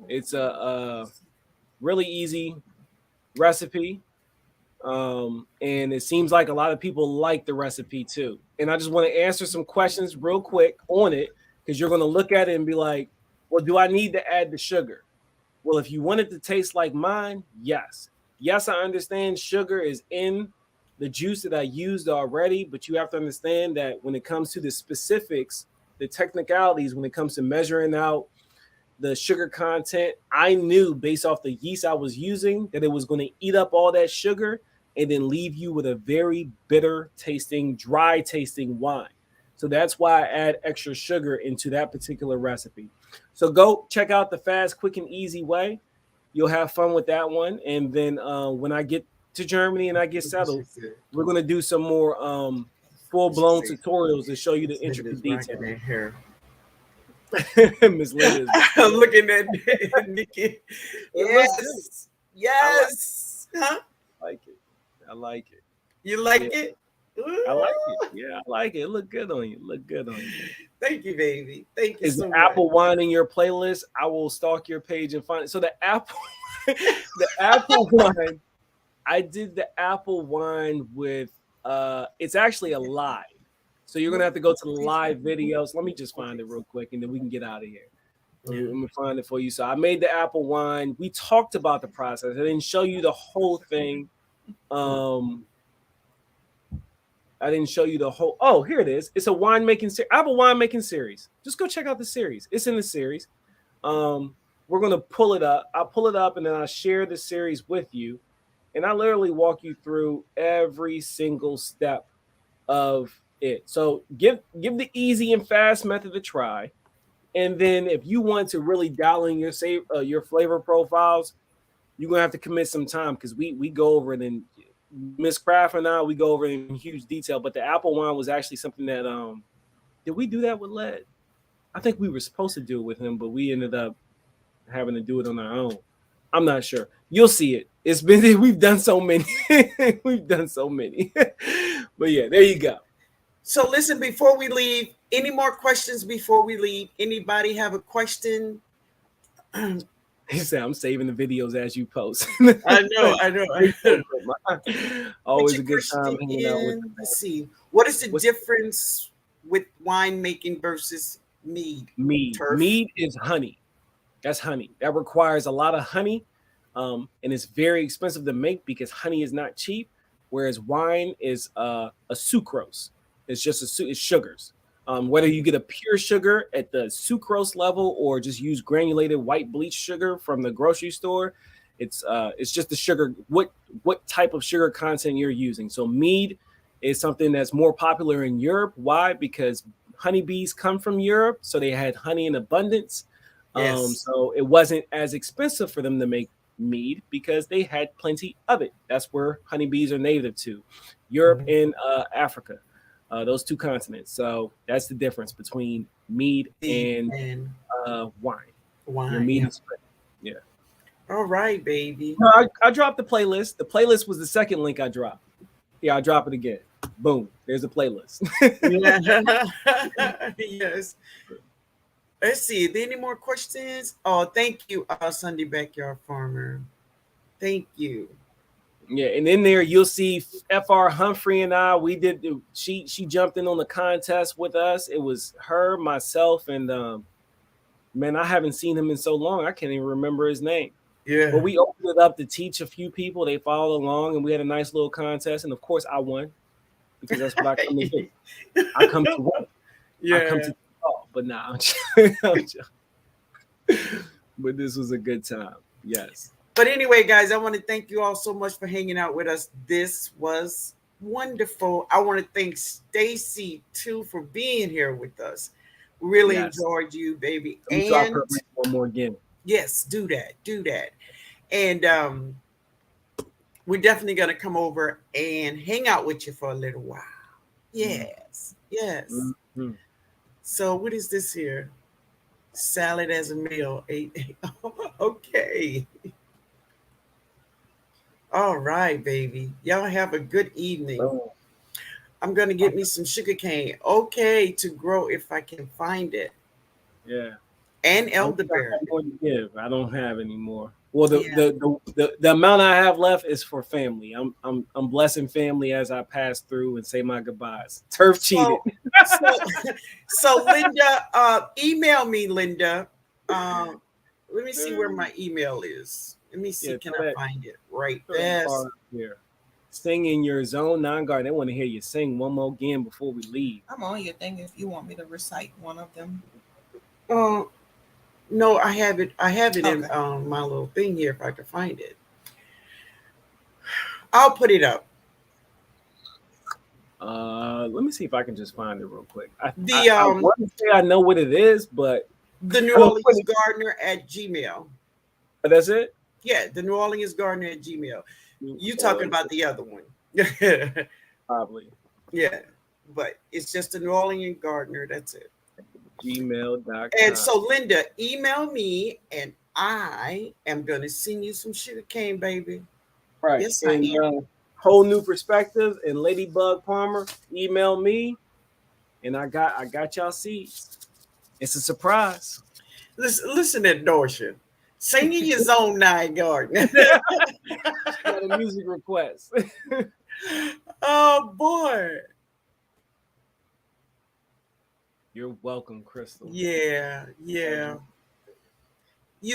It's a really easy recipe. And it seems like a lot of people like the recipe too. And I just want to answer some questions real quick on it, because you're going to look at it and be like, well, do I need to add the sugar? Well, if you want it to taste like mine, yes. Yes, I understand sugar is in the juice that I used already, but you have to understand that when it comes to the specifics, the technicalities, when it comes to measuring out the sugar content, I knew based off the yeast I was using that it was going to eat up all that sugar and then leave you with a very bitter tasting, dry tasting wine. So that's why I add extra sugar into that particular recipe. So go check out the fast, quick, and easy way. You'll have fun with that one. And then when I get to Germany and I get settled, we're going to do some more full-blown tutorials to show you the intricate details. Miss Linda. I'm looking at Nikki. Yes. Yes. Huh? I like it. I like it. You like it? I like it. Yeah, I like it. It look good on you. Look good on you. Thank you, baby. Thank you Is so the much. apple wine in your playlist? I will stalk your page and find it. So the apple, the apple wine. I did the apple wine with. It's actually a live. So you're gonna have to go to the live videos. Let me just find it real quick, and then we can get out of here. Let me find it for you. So I made the apple wine. We talked about the process. I didn't show you the whole thing. I didn't show you the whole. Oh, here it is. It's a winemaking series. Apple winemaking series. Just go check out the series. It's in the series. We're gonna pull it up. I'll pull it up and then I'll share the series with you, and I literally walk you through every single step of it. So give the easy and fast method a try, and then if you want to really dial in your flavor profiles, you're gonna have to commit some time, because we go over it, and Miss Craft and I, we go over it in huge detail. But the apple wine was actually something that did we do that with lead? I think we were supposed to do it with him, but we ended up having to do it on our own. I'm not sure. You'll see it. It's been we've done so many. We've done so many. But yeah, there you go. So listen, before we leave, any more questions before we leave? Anybody have a question? He said, "I'm saving the videos as you post." I know. Always Put a your good time question hanging out with. in. Let's see. What is the What's difference with wine making versus mead? mead? Turf. Mead is honey. That's honey. That requires a lot of honey, and it's very expensive to make because honey is not cheap. Whereas wine is a sucrose. It's just it's sugars. Whether you get a pure sugar at the sucrose level or just use granulated white bleach sugar from the grocery store, it's just the sugar. What type of sugar content you're using? So mead is something that's more popular in Europe. Why? Because honeybees come from Europe, so they had honey in abundance. Yes. So it wasn't as expensive for them to make mead because they had plenty of it. That's where honeybees are native to, Europe and Africa, those two continents. So that's the difference between mead and wine. Wine. Your mead is yeah. All right, baby. No, I dropped the playlist. The playlist was the second link I dropped. Yeah, I'll drop it again. Boom. There's a playlist. Yes. Let's see. Are there any more questions? Oh, thank you, Sunday Backyard Farmer. Thank you. Yeah, and in there you'll see Fr Humphrey and I. We did. She jumped in on the contest with us. It was her, myself, and man, I haven't seen him in so long. I can't even remember his name. Yeah. But we opened it up to teach a few people. They followed along, and we had a nice little contest. And of course, I won because that's what I come to do. I come to win. Yeah. I come to talk. But nah, but this was a good time. Yes. But anyway, guys, I want to thank you all so much for hanging out with us. This was wonderful. I want to thank Stacy too for being here with us. Really enjoyed you, baby. Let me drop her one more again. Yes, do that. And we're definitely gonna come over and hang out with you for a little while. Yes. Mm-hmm. So what is this here? Salad as a meal. Okay. All right, baby. Y'all have a good evening. Oh. I'm gonna get me some sugar cane. Okay, to grow if I can find it. Yeah. And elderberry. I don't have any more. Well, the amount I have left is for family. I'm blessing family as I pass through and say my goodbyes. Turf cheated. So Linda, email me, Linda. Let me see where my email is. Let me see. Can I find it right there? Here. Sing in your zone, non-guard. They want to hear you sing one more again before we leave. I'm on your thing if you want me to recite one of them. No, I have it. I have it in my little thing here. If I can find it, I'll put it up. Let me see if I can just find it real quick. I want to say I know what it is, but the New Orleans Gardener at Gmail. But that's it. Yeah, the New Orleans Gardener at Gmail. You talking about the other one? Probably. Yeah, but it's just the New Orleans Gardener. That's it. Gmail.com. And so, Linda, email me, and I am going to send you some sugar cane, baby. Right. Yes, and, I am. Whole New Perspective and Ladybug Palmer, email me, and I got y'all seeds. It's a surprise. Listen at Dorsha. Sing in your zone 9 garden. Got a music request. Oh, boy. You're welcome, Crystal. Yeah. You're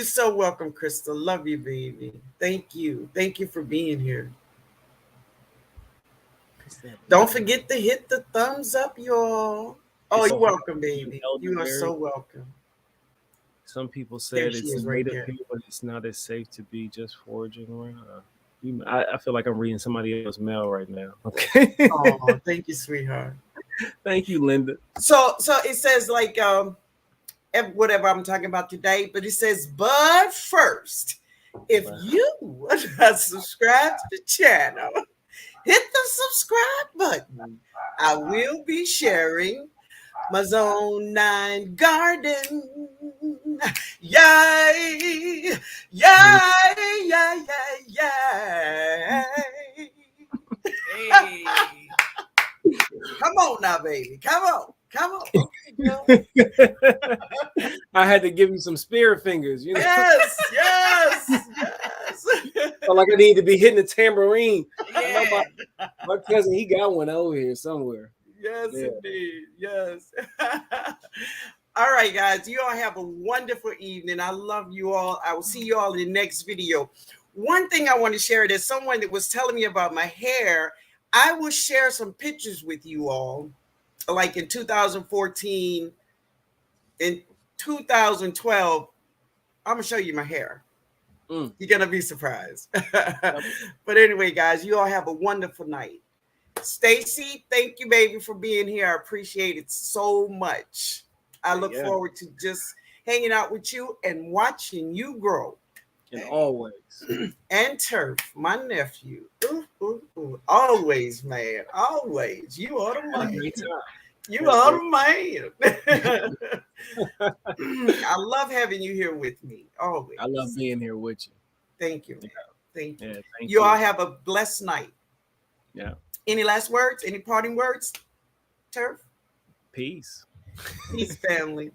so welcome, Crystal. Love you, baby. Thank you. Thank you for being here. Don't forget to hit the thumbs up, y'all. Oh, you're welcome, baby. You are so welcome. Some people said it's native here, but it's not as safe to be just foraging around. I feel like I'm reading somebody else's mail right now. Okay. Oh, thank you, sweetheart. Thank you, Linda. So it says like whatever I'm talking about today, but it says, but first, if you want to subscribe to the channel, hit the subscribe button. I will be sharing my zone 9 garden. Yay, yay, yay, yay, Hey. Come on now, baby. Come on. Come on. Okay, I had to give you some spirit fingers, yes, yes, yes. like I need to be hitting the tambourine. Yeah. My cousin, he got one over here somewhere. Yes, Yeah. indeed. Yes. All right, guys. You all have a wonderful evening. I love you all. I will see you all in the next video. One thing I want to share, there's someone that was telling me about my hair. I will share some pictures with you all, like in 2014, in 2012. I'm going to show you my hair. You're going to be surprised. But anyway, guys, you all have a wonderful night. Stacy, thank you, baby, for being here. I appreciate it so much. I look forward to just hanging out with you and watching you grow. And always. And Turf, my nephew. Always, man. Always. You are the man. You are the man. I love having you here with me. Always. I love being here with you. Thank you. Thank you. Yeah, thank you all have a blessed night. Yeah. Any last words? Any parting words, Turf? Peace. Peace, family.